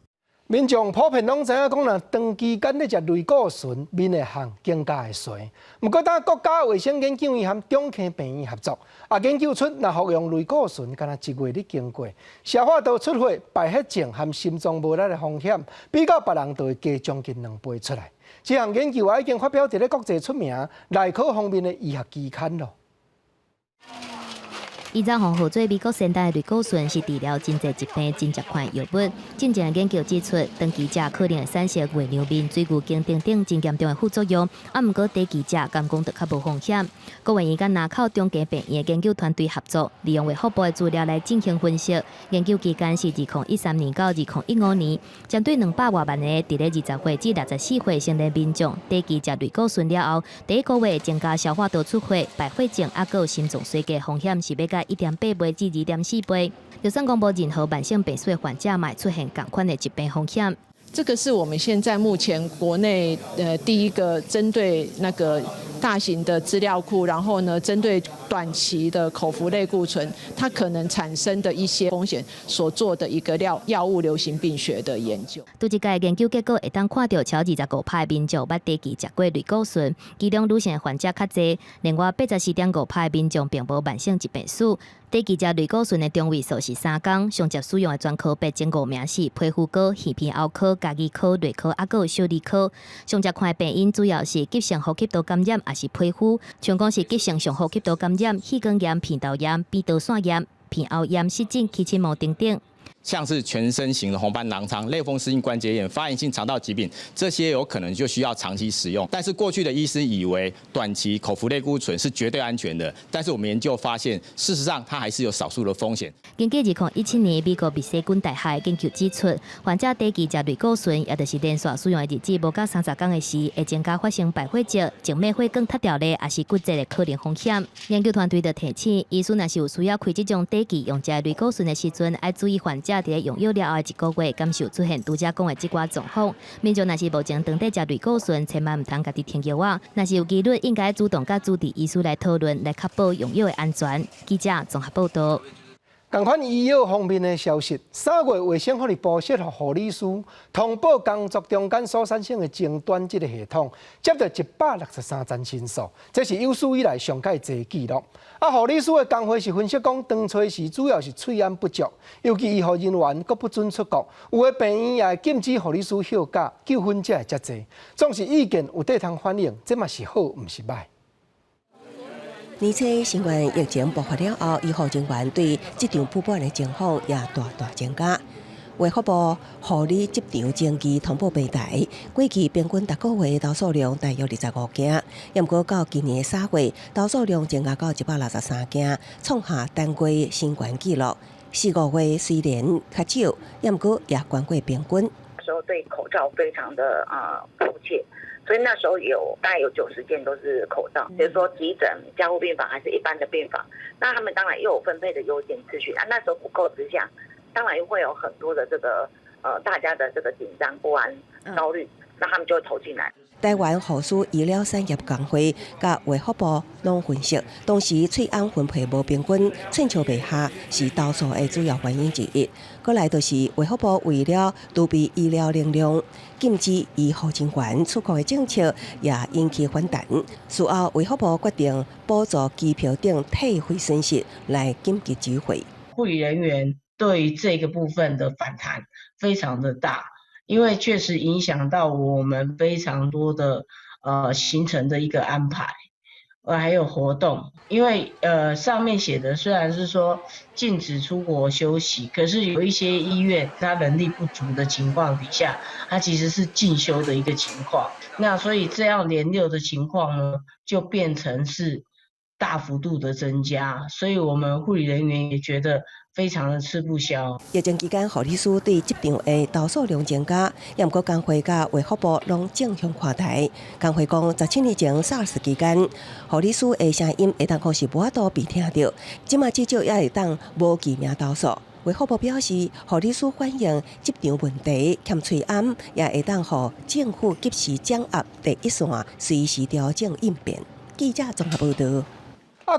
民众普遍拢知影讲，若长期间咧食类固醇，面会红，更加会衰。不过，当国家卫生研究院和中科病院合作，研究出若服用类固醇，敢若1月你经过，消化道出血、败血症和心脏无力的风险，比较别人都会加将近2倍出来。这项研究已经发表伫咧国际出名内科方面的医学期刊咯。伊早红合作美国生产的类固醇是治疗真侪疾病真实款药物。进前研究指出，长期者可能会产生月亮面、水牛筋等等真严重的副作用。毋过短期者敢讲就较无风险。国卫院甲南口中间病院的研究团队合作，利用卫福部的资料来进行分析。研究期间是2013年到2015年，针对200多万个伫咧20岁至64岁成年民众，短期食类固醇了后，第一个月增加消化道出血、败血症，还有心脏衰竭风险是要到1.8倍至2.4倍。就算讲无任何慢性病史患者，嘛出现同款的疾病风险。这个是我们现在目前国内第一个针对那个大型的资料库，然后呢，针对短期的口服类固醇它可能产生的一些风险所做的一个药物流行病学的研究。拄一届研究结果会当看到，超25%的民众捌短期食过类固醇，其中女性的患者较侪，另外84.5%的民众并无慢性疾病史。短期食类固醇的中位数是3天，上接使用的专科别前5名是皮肤科、耳鼻喉科、家己科、内科，还有小儿科。上接看的病因主要是急性呼吸道感染，也是皮肤，像讲是急性上呼吸道感染、气管炎、鼻窦炎、鼻窦腺炎、鼻喉炎、湿疹、气清毛等等。像是全身型的红斑狼疮、类风湿性关节炎、发炎性肠道疾病，这些有可能就需要长期使用。但是过去的医师以为短期口服类固醇是绝对安全的，但是我们研究发现，事实上它还是有少数的风险。根据2017年美国密歇根大学研究指出，患者短期食类固醇，也就是连续使用的日子无到30天的时，会增加发生败血症、静脉血管塌掉咧，也是骨折的可能风险。研究团队就提醒，医师若是有需要开这种短期用这类固醇的时阵，要注意患者伫用药了后1个月，敢是有出现拄则讲的这寡状况。民众若是目前长在食类固醇，千万唔通家己停药啊！若是有疑虑，应该主动甲主治医师来讨论，来确保用药的安全。记者综合报道。同款医药方面的消息，3月卫生福利部设立护理师通报工作中间所产生的争端这个系统，接到163件申诉，这是有史以来上界侪记录。护理师的工会是分析讲，当初时主要是喙安不足，尤其医护人员阁不准出国，有的病院也会禁止护理师休假，纠纷才会遮侪。总是意见有地通反映，这嘛是好，唔是歹。而且新冠疫情爆发了后，医护人员对这场不满的情况也大增加。卫福部护理执照登记通报平台，过去平均每个月投诉量大约25件，不过到今年3月，投诉量增加到163件，创下单月新冠纪录。4、5月虽然较少，不过也高过平均。那时候对口罩非常的迫切。所以那时候大概有90件都是口罩，比如说急诊、加护病房还是一般的病房，那他们当然又有分配的优先次序啊。那时候不够之下，当然会有很多的这个大家的这个紧张、不安、焦虑，那他们就会投进来。台湾护士医疗产业工会甲卫福部拢分析，当时喙安分配无平均，寸笑袂下是投诉的主要原因之一。过来就是卫福部为了储备医疗能量，禁止医护人员出国的政策也引起反弹。事后卫福部决定补助机票等退费损失来紧急救回。护理人员对这个部分的反弹非常的大。因为确实影响到我们非常多的行程的一个安排，还有活动。因为上面写的虽然是说禁止出国休息，可是有一些医院它能力不足的情况底下，它其实是进修的一个情况。那所以这样连溜的情况呢，就变成是大幅度的增加，所以我们护理人员也觉得非常的吃不消。疫情期间，护理师对这场的投诉量增加，不过工会甲卫福部拢正向看待。工会讲，17年前 SARS 期间，护理师的声音会当可是无法度被听到，即马至少也会当无记名投诉。卫福部表示，护理师反映这场问题欠喙安，也会当予政府及时掌握第一线，随时调整应变。记者综合报道。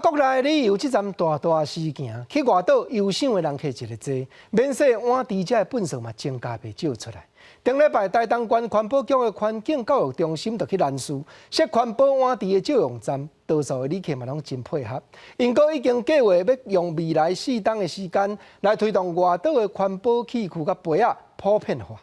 国内旅游这站大事件，去外岛游赏的人客一个多，免税碗池这本数嘛增加袂少出来。顶礼拜，台东县环保局的环境教育中心就去拦事，设环保碗池的照用站，多数的旅客嘛拢真配合。因哥已经计划要用未来4冬的时间来推动外岛的环保器具甲杯仔普遍化。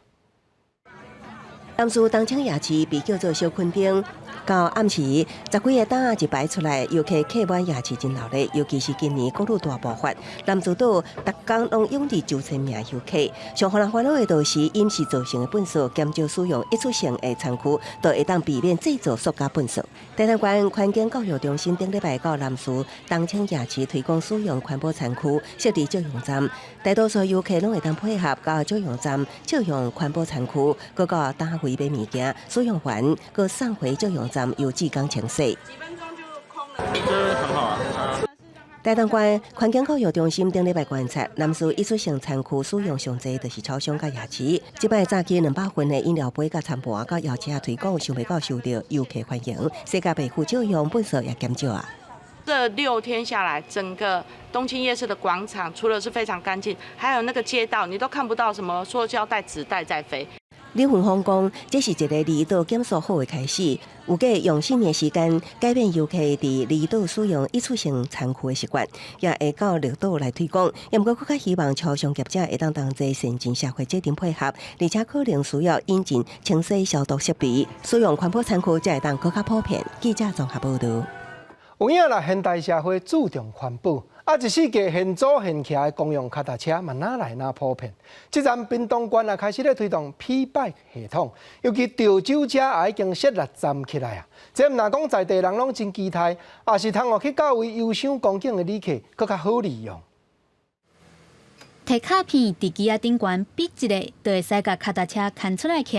南市东昌夜市被叫做小昆丁。到暗时，10几个档啊一排出来，游客客满夜市真闹热，尤其是今年国路大爆发，南州岛逐工拢涌入9000名游客。上互人烦恼的就是饮食造成的粪扫，减少使用一次性的餐具，都会当避免制造塑胶粪扫。台南县环境教育中心顶礼拜到南市东青夜市推广使用环保餐具，设置照用站，大多数游客拢会当配合到照用站照用环保餐具，搁到单位买物件，使用完搁送回照用站由技工清洗。这很好啊。台南县环境教育中心顶礼拜观察，南市一次性餐具使用上侪就是超商甲夜市。即摆早期200份的饮料杯甲餐盘甲摇车推广，想袂到受到游客欢迎，世界杯副照用粪扫也减少啊。这6天下来，整个东青夜市的广场除了是非常干净，还有那个街道，你都看不到什么塑胶袋、纸袋在飞。李文峰讲，这是一个离岛检索好的开始，有计用4年时间改变游客伫离岛使用一次性餐具的习惯，也会到绿岛来推广。也毋过，更加希望超商业者会当同齐先进社会制定配合，而且可能需要引进清洗消毒设备，使用环保餐具才会当更加普遍。记者综合报道。有影啦，现代社会注重环保，一世纪现做现骑的公用脚踏车嘛哪来哪普遍。即站屏东县也开始咧推动 P-Bike 系统，尤其潮州车也已经设立站起来啊。这毋若讲在地人拢真期待，也是通互去较为忧伤光景的旅客更较好利用。摕卡片伫机仔顶悬比一个，就会使甲脚踏车牵出来骑。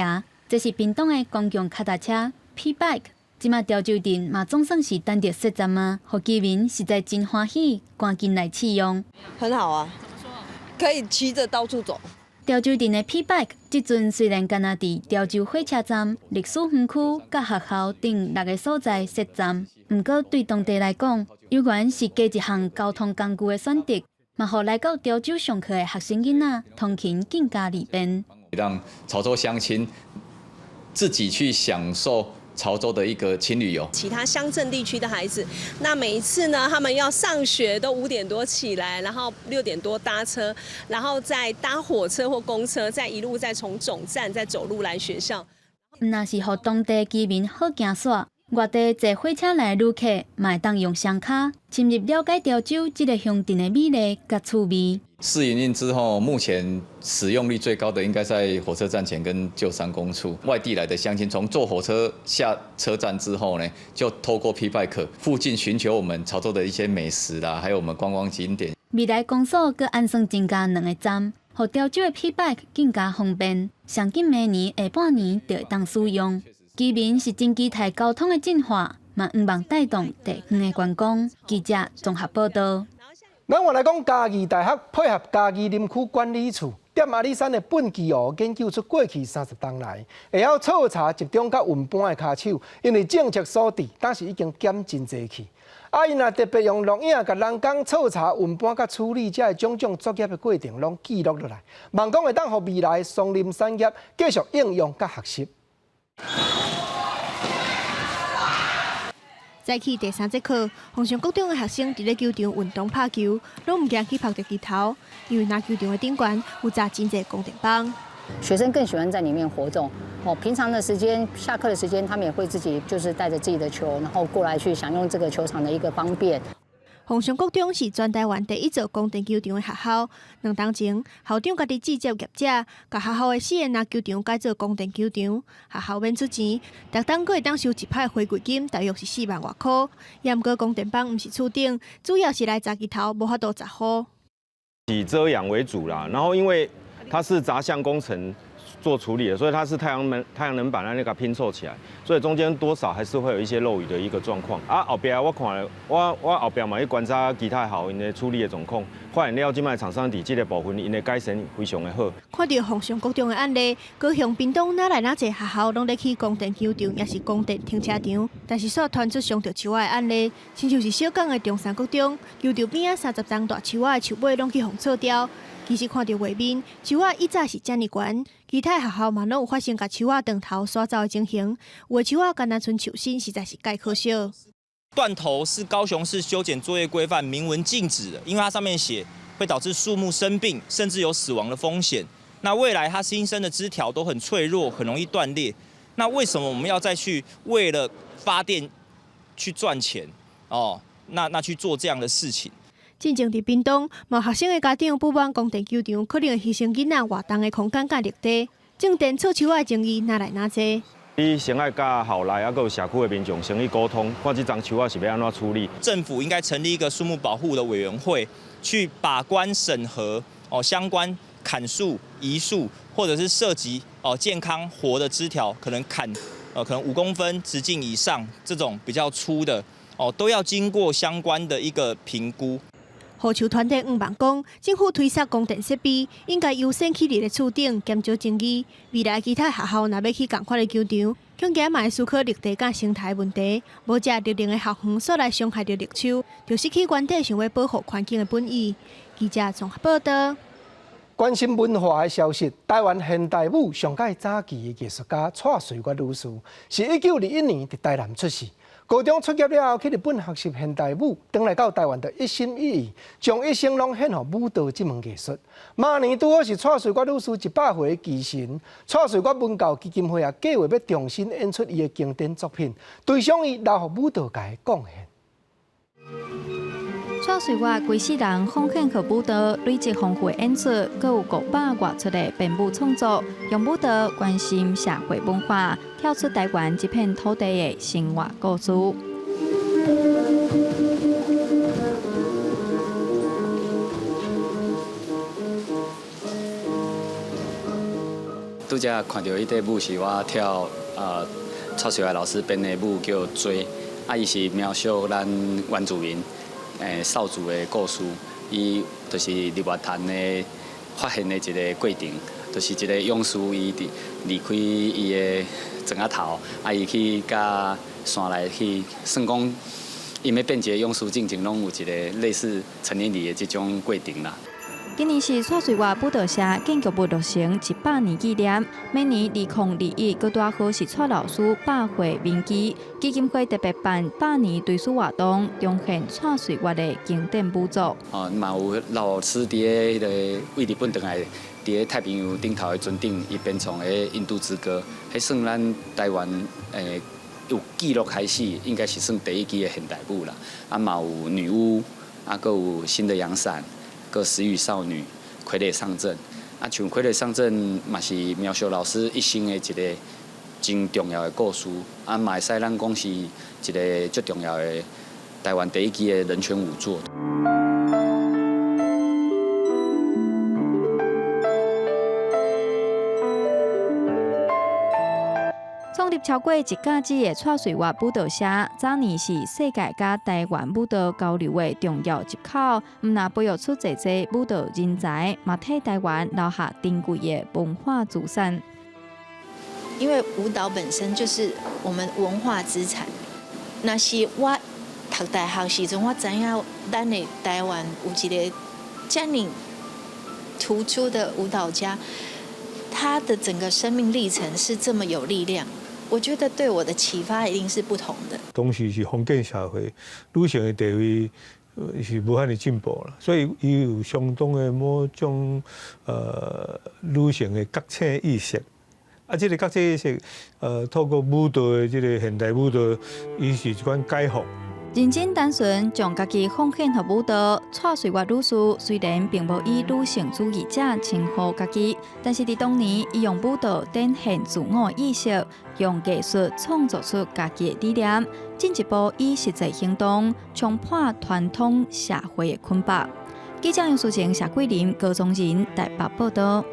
这是屏东的公共脚踏车 P-Bike。即马潮州镇嘛总算是等到设站啊，互居民实在真欢喜，赶紧来试用。很好啊，可以骑着到处走。潮州镇的 P-Bike 即阵虽然敢若伫潮州火车站、历史园区、甲学校等6个所在设站，毋过对当地来讲，有缘是加一项交通工具的选择，嘛互来到潮州上课的学生囡仔通勤更加利便。让潮州乡亲自己去享受潮州的一个轻旅游，其他乡镇地区的孩子，那每一次呢，他们要上学都5点多起来，然后6点多搭车，然后再搭火车或公车，再一路再从总站再走路来学校。若是互当地居民好行煞，外地坐火车来的旅客嘛会当用双脚深入了解潮州这个乡镇的美丽甲趣味。试营运之后，目前使用率最高的应该在火车站前跟旧三公处。外地来的乡亲从坐火车下车站之后呢，就透过 P-Bike 附近寻求我们潮州的一些美食啦，还有我们观光景点。未来公所佮安算增加2个站，互潮州的 P-Bike 更加方便，上紧明年下半年就会当使用。居民是真期待交通的进化，嘛毋忘带动地方的观光。记者综合报道。咱话来讲，嘉义大学配合嘉义林区管理处，踮阿里山的本基湖研究出过去30年来，会晓彻查集中甲运搬的骹手，因为政策所致，当时已经减真济去。因也特别用录影，甲人工彻查运搬甲处理这种种作业的过程，拢记录落来，望讲会当互未来松林产业继续应用甲学习。早起第3节课，凤山国中的学生伫咧球场运动拍球，拢唔惊去拍着石头，因为那球场的顶悬有扎真济供电棒。学生更喜欢在里面活动哦。平常的时间、下课的时间，他们也会自己就是带着自己的球，然后过来去享用这个球场的一个方便。凤山国中是全台湾第一座供电球场的学校。2年前，校长家己直接业者，甲学校的4个篮球场改做供电球场，学校免出钱，逐档阁会当收一派回馈金，大约是4万外块。也毋过供电棒毋是厝顶，主要是来砸石头，无法度砸好。以遮阳为主啦，然后因为它是杂项工程做处理的，所以它是太阳能板那个拼凑起来，所以中间多少还是会有一些漏雨的一个状况。后边我看我后边嘛去观察其他校因的处理的状况，发现了即卖厂商伫这个部分因的改善非常的好。看到凤山国中的案例，高雄屏东哪来哪侪学校拢咧去供电球场，也是供电停车场，但是煞传出伤着树仔的案例，亲像是小港的中山国中，球场边仔30丛大树仔的树尾拢去互错掉。其实看到画面，树仔一早是遮尔悬，其他学校嘛拢有发生甲树仔断头刷走的情形，有的树仔干那剩树身，实在是介可惜。断头是高雄市修剪作业规范明文禁止的，因为它上面写会导致树木生病，甚至有死亡的风险。那未来它新生的枝条都很脆弱，很容易断裂。那为什么我们要再去为了发电去赚钱哦？那去做这样的事情？进前伫屏东，某学生的家长不满供电球场可能会牺牲囡仔活动的空间甲绿地，种电错树仔的争议哪来哪济。你先爱甲校内啊，还有社区的民众先去沟通，看这张树仔是要安怎处理。政府应该成立一个树木保护的委员会，去把关审核相关砍树、移树，或者是涉及健康活的枝条，可能砍可能5公分直径以上这种比较粗的都要经过相关的一个评估。护树团体黄万讲，政府推设供电设备，应该优先去伫厝顶减少争议。未来其他学校若要去共款的球场，恐惊嘛会思考绿地甲生态问题。无只绿林的校园所来伤害到绿树，就失去原底想要保护环境的本意。记者综合报道。关心文化的消息，台湾现代舞上届早期的艺术家蔡瑞月女士，是1921年伫台南出世。高中輟业了后，去日本学习现代舞，回来到台湾就一心一意，将一生拢献予舞蹈这门艺术。明年拄好是蔡瑞月女士100岁的忌辰，蔡瑞月文教基金会也计划要重新演出伊的经典作品，追想伊留予舞蹈界的贡献。蔡瑞月规世人奉献给舞蹈，累积丰富的演出，阁有500外出的编舞创作，用舞蹈关心社会文化，跳出台湾这片土地的生活故事。拄则看到迄块舞是我跳蔡瑞月老师编的舞叫《追》，伊是描述咱原住民。少主的故事，伊就是日月潭的发现的一个过程，就是一个勇士伊离开伊的庄仔头，伊去甲山内去，算讲伊要变一个勇士进前，拢有一个类似成年礼的这种过程啦。今年是蔡瑞月舞蹈社建筑物落成100年纪念，每年2021搁拄好是蔡老师100岁铭记，基金会特别办100年追思活动，重现蔡瑞月的经典舞作。嘛有老师伫个为日本回来，伫个太平洋顶头的船顶，伊编创的《印度之歌》，迄算咱台湾有记录开始，应该是算第一支的现代舞啦。嘛有女巫，搁有新的阳伞。个食欲少女、傀儡上阵，像傀儡上阵嘛是描述老师一生的一个真重要的故事，嘛会使咱讲是一个最重要的台湾第一支的人权舞作。创立超过1甲子的蔡瑞月舞蹈社，早年是世界甲台湾舞蹈交流的重要入口，唔但培育出侪侪舞蹈人才，嘛替台湾留下珍贵的文化资产。因为舞蹈本身就是我们文化资产。那是我读大学时阵，我知影咱的台湾有一个这么突出的舞蹈家，他的整个生命历程是这么有力量。我觉得对我的启发一定是不同的。当时是封建社会，女性的地位是无遐尼进步啦，所以伊有相当的某种女性的觉醒意识。这个觉醒意识，透过舞蹈的这个现代舞蹈，伊是一款解放。认真单纯将家己奉献给舞蹈，蔡瑞月女士虽然并无以女性主义者称呼家己，但是伫当年，伊用舞蹈展现自我意识，用艺术创作出家己的理念，进一步以实际行动冲破传统社会的捆绑。记者杨淑晴、谢桂林、高宗仁台北报道。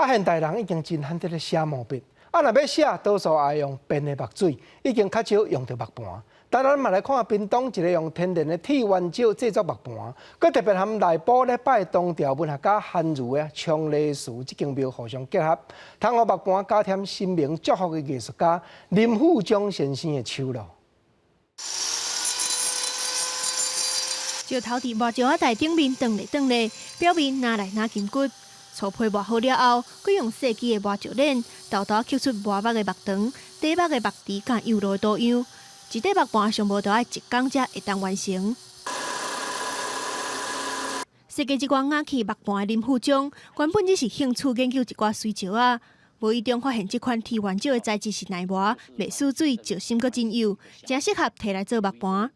现代人已经真罕得咧写毛笔，若要写，多数爱用便的墨水，已经较少用到墨盘。但咱嘛来看屏东一个用天然的铁原石制作墨盘，佮特别含内部咧拜东条文学家韩愈的昌黎寺这间庙互相结合，通予墨盘加添新名祝福的艺术家林富忠先生的手路。石头伫墨石台顶面转来转来，表面拿来拿筋骨。粗皮磨好了后，佮用细支的磨石链，豆豆吸出磨墨的墨糖，底墨的墨池甲油落多样。一块墨盘上无就要1工才会当完成。设计这款雅气墨盘的林富忠，原本只是兴趣研究一寡水石啊，无意中发现这款铁原料的材质是耐磨，袂死水，石心阁真幼，真适合摕来做木盘。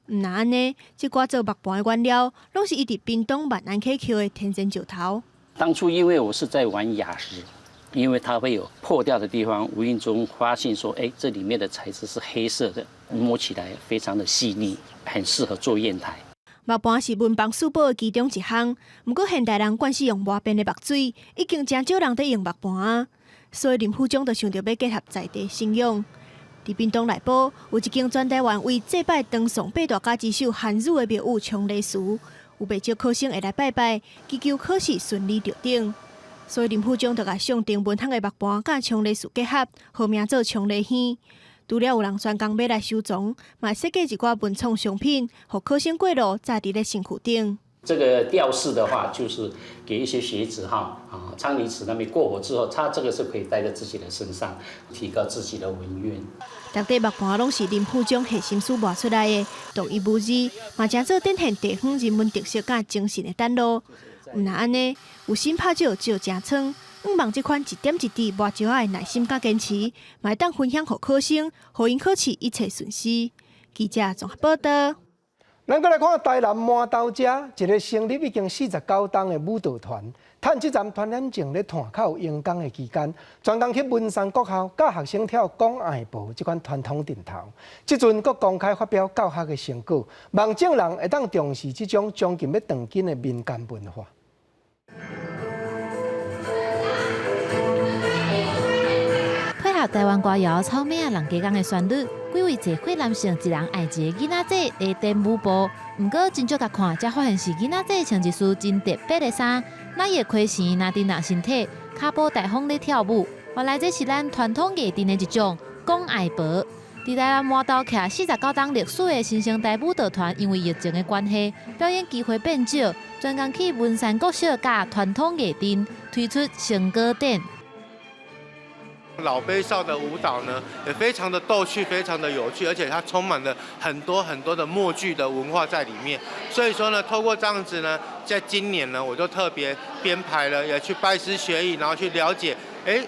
毋那安尼，这寡做木盘的原料，拢是伊伫屏东万安 KQ 的天然石头。当初因为我是在玩雅石，因为它会有破掉的地方，无意中发现说，这里面的材质是黑色的，摸起来非常的细腻，很适合做砚台。木盘是文房四宝的其中一项，不过现代人惯是用外边的木水，已经真少人在用木盘啊。所以林副总就想到要结合在地信仰。伫屏东内埔有一间全台湾为祭拜唐宋八大家之首韩愈的庙宇昌黎寺，有不少考生会来拜拜，祈求考试顺利着顶。所以林副总就甲上定文行的木盘甲昌黎寺结合，号名做昌黎轩。除了有人专工要来收藏，嘛设计一寡文创商品，互考生过路载伫咧身躯顶。这个吊饰的话，就是给一些学子昌黎祠那边过火之后，他这个是可以带在自己的身上，提高自己的文运。逐块木盘拢是林副总下心思磨出来的，独一无二，嘛真做展现地方人文特色甲精神的展露。毋那安尼，有心拍照照真撑，望这款一点一滴磨石仔的耐心甲坚持，嘛会当分享互考生，互因考试一切顺遂。记者综合报道。咱再来看台南麻豆遮，一个成立已经49档的舞蹈团，趁这站传染症咧炭口用工的期间，专工去文山国校教学生跳讲爱步这款传统阵头。即阵阁公开发表教学的成果，望众人会当重视这种将近要断根的民间文化。配合台湾歌谣《草莓啊人家讲》的旋律，几位坐伙男性一人爱一个囡仔仔来踮舞步。不过真少甲看，才发现是囡仔仔穿一束真特别的衫，哪会亏钱拿定人身体，骹步大方咧跳舞。原来这是咱传统艺阵的一种讲爱步。伫台南麻豆徛49档历史的新生代舞蹈团，因为疫情的关系，表演机会变少，专工去文山国小甲传统艺阵推出成果展。老杯少的舞蹈呢，也非常的逗趣，非常的有趣，而且它充满了很多的默剧的文化在里面。所以说呢，透过这样子呢，在今年呢，我就特别编排了，也去拜师学艺，然后去了解，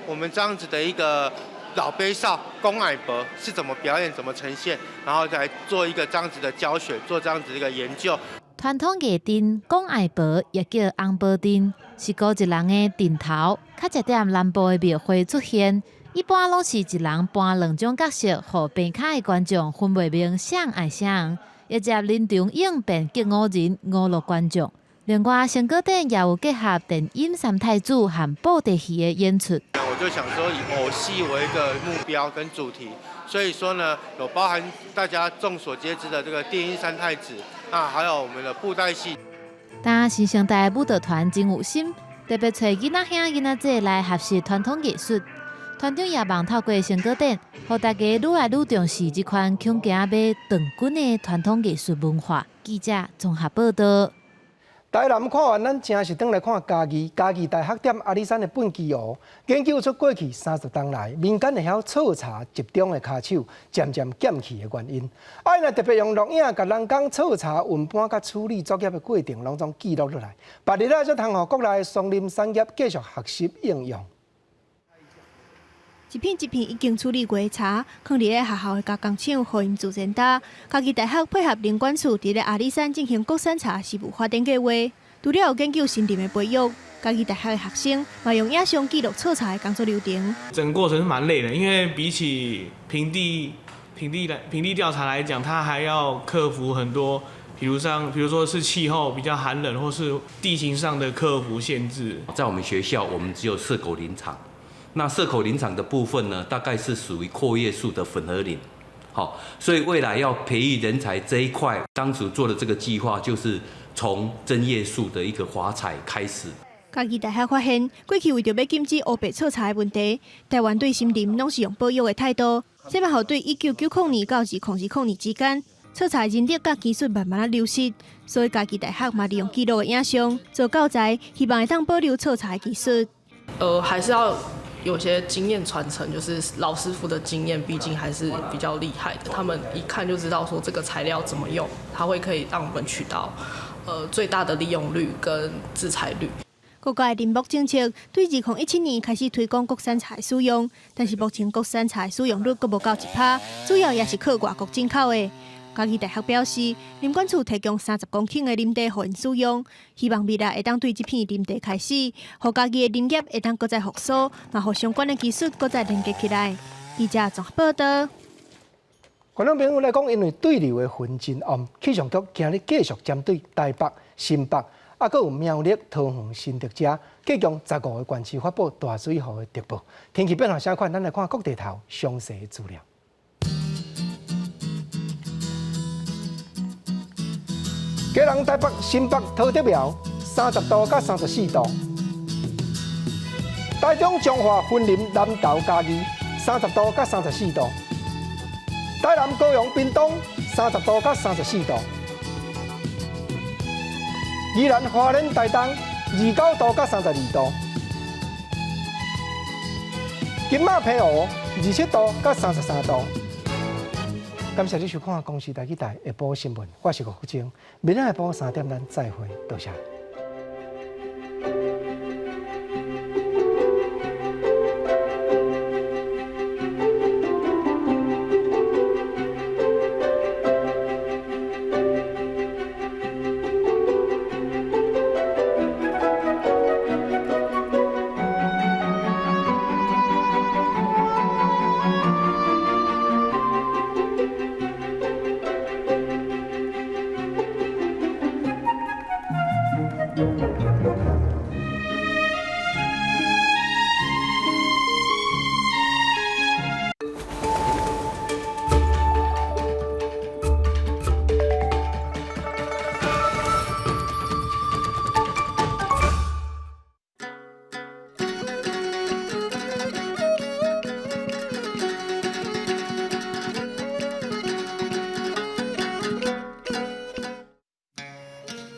我们这样子的一个老杯少讲爱步是怎么表演、怎么呈现，然后来做一个这样子的教学，做这样子的一个研究。传统艺阵讲爱步，也叫红步阵，是古一人的阵头，较食点南部的庙会出现。一般拢是一人扮两种角色，互边卡的观众分袂明谁爱谁，也接临场应变激五人娱乐观众。另外，成果展也有结合电影《三太子》和布袋戏的演出。我就想说以偶戏为一个目标跟主题，所以说呢，有包含大家众所皆知的这个电音三太子还有我们的布袋戏。但新生代舞蹈团真有心，特别找囡仔兄囡仔姐来学习传统艺术。团长也望透过成果展，让大家愈来愈重视这款恐惊要断根的传统艺术文化。记者综合报道。台南看完，咱正是转来看嘉义大学点阿里山的本基湖，研究出过去30年来民间会晓错查集中的骹手渐渐减去的原因。若特别用录影，甲人工错查运搬甲处理作业的过程，拢总记录落来。别日才通互国内的松林产业继续学习应用。一片一片已经处理过的茶，放伫咧学校的加工厂，互因自然打。嘉义大学配合林管处伫咧阿里山进行国产茶事务发展计划，除了有研究森林的培育，嘉义大学的学生嘛用影像记录错茶的工作流程。整个过程是蛮累的，因为比起平地调查来讲，它还要克服很多，比如说是气候比较寒冷，或是地形上的克服限制。在我们学校，我们只有社口林场。那社口林场的部分呢，大概是属于阔叶树的混合林，好，所以未来要培育人才这一块，当初做的这个计划就是从针叶树的一个华采开始。嘉义大学发现，过去为着要禁止乌白错茶的问题，台湾对森林拢是用保育的态度，这么好对1990年到2020年之间，错茶人力甲技术慢慢流失，所以嘉义大学嘛利用记录的影像做教材，希望会当保留错茶的技术。还是要有些经验传承，就是老师傅的经验，毕竟还是比较厉害的。他们一看就知道说这个材料怎么用，它可以让我们取到最大的利用率跟制裁率。国家的林木政策对2017年开始推广国产茶的使用，但是目前国产茶的使用率阁无到1%，主要也是靠外国进口的。嘉义大学表示，林管处提供30公顷的林地予因使用，希望未来会当对这片林地开始，互嘉义的林业会当搁再复苏，嘛互相关的技术搁再连接起来。记者综合报道。观众朋友来讲，因为对流的纷争案，气象局今日继续针对台北、新北，还有苗栗、桃园、新竹者，计将15个县市发布大水雨的特报。天气变化啥款？咱来看各地头详细资料。基隆、台北、新北、桃竹苗30度到34度；台中、彰化、云林、南投、嘉义30度到34度；台南、高雄、屏东30度到34度；宜兰、花莲、台东29度到32度；金马、澎湖27度到33度。感谢你收看《公视台记台下晡新闻》，我是吴福清，明仔下晡3点咱再会，多谢。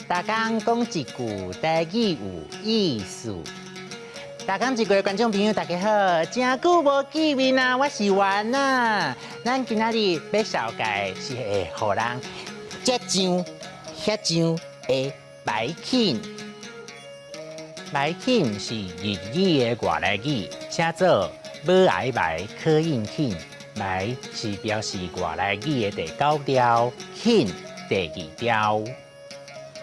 大家讲一句台语有意思。大家一个观众朋友，大家好，真久无见面啊，我是元啊。咱今仔日要绍介是会互人接上、遐上的白芩。白芩是日语的外来语，写做母癌白可应芩。白是表示外来语的第9调，芩第2调。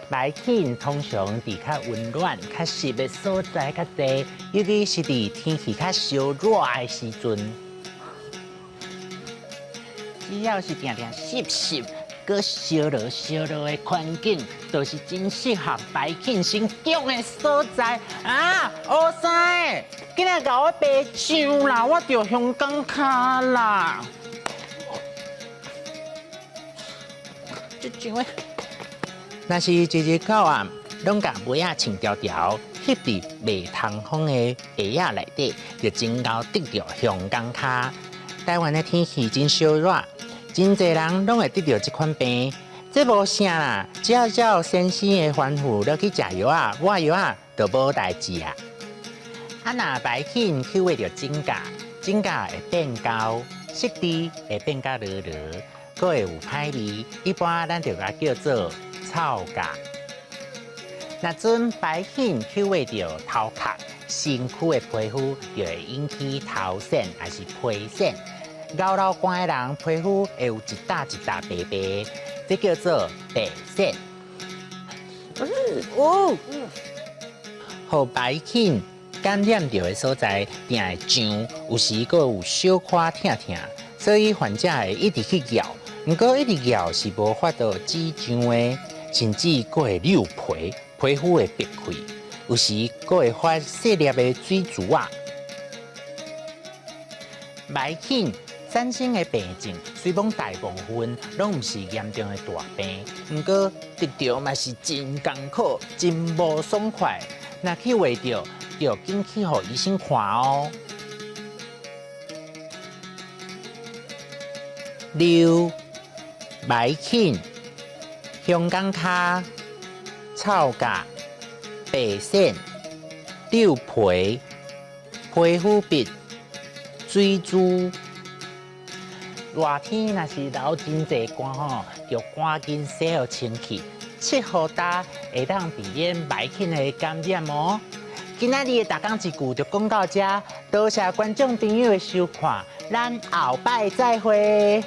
白芩通常伫较温暖、较湿的所在较多，尤其是伫天气较烧热的时阵。只要是定定湿湿、搁烧热的环境，就是真适合白芩生长的所在啊！乌生，今日甲我白上啦，我着香港卡啦。这上的。若是日日到晚，拢甲尾仔穿条条，翕伫袂通风的鞋仔内底，就真够得到香港卡。台湾的天气真烧热，真侪人拢会得到这款病。这无啥啦，只要照先生的吩咐落去食药啊、抹药啊，就无代志啊。啊，若白芩去为着指甲，指甲会变高，湿地会变甲落落，佫会有歹味。一般咱就甲叫做臭甲。若阵白芩去为着头壳、身躯的皮肤，就会引起头癣还是皮癣。咬老寒的人，皮肤会有一笪一笪白白，这叫做白癣。互白芩感染到的所在，定会痒，有时佫有小可疼疼，所以患者会一直去咬。不过一直咬是无法度止痒的。甚至佫会扭皮，皮肤会裂开，有时佫会发细粒的水珠啊。白芩产生的病症，虽讲大部分拢毋是严重的大病，不过得到嘛是真艰苦，真无爽快。若去画着，就紧去互医生看哦。六白芩。香港脚、臭甲、白癣、扭皮、皮肤病、水珠。热天若是流真侪汗吼，就赶紧洗好清气，7号大会当避免白芩的感染哦。今仔日的大讲一句就讲到这，多谢观众朋友的收看，咱后摆再会。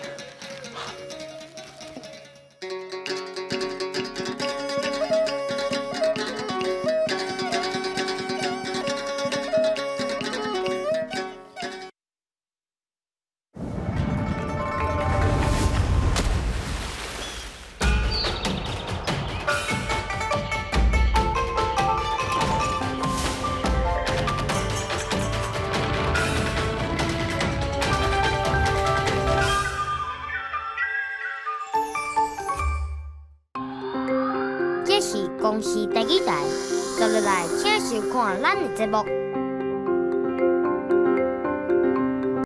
这是公视第几台，接落来请收看咱的节目。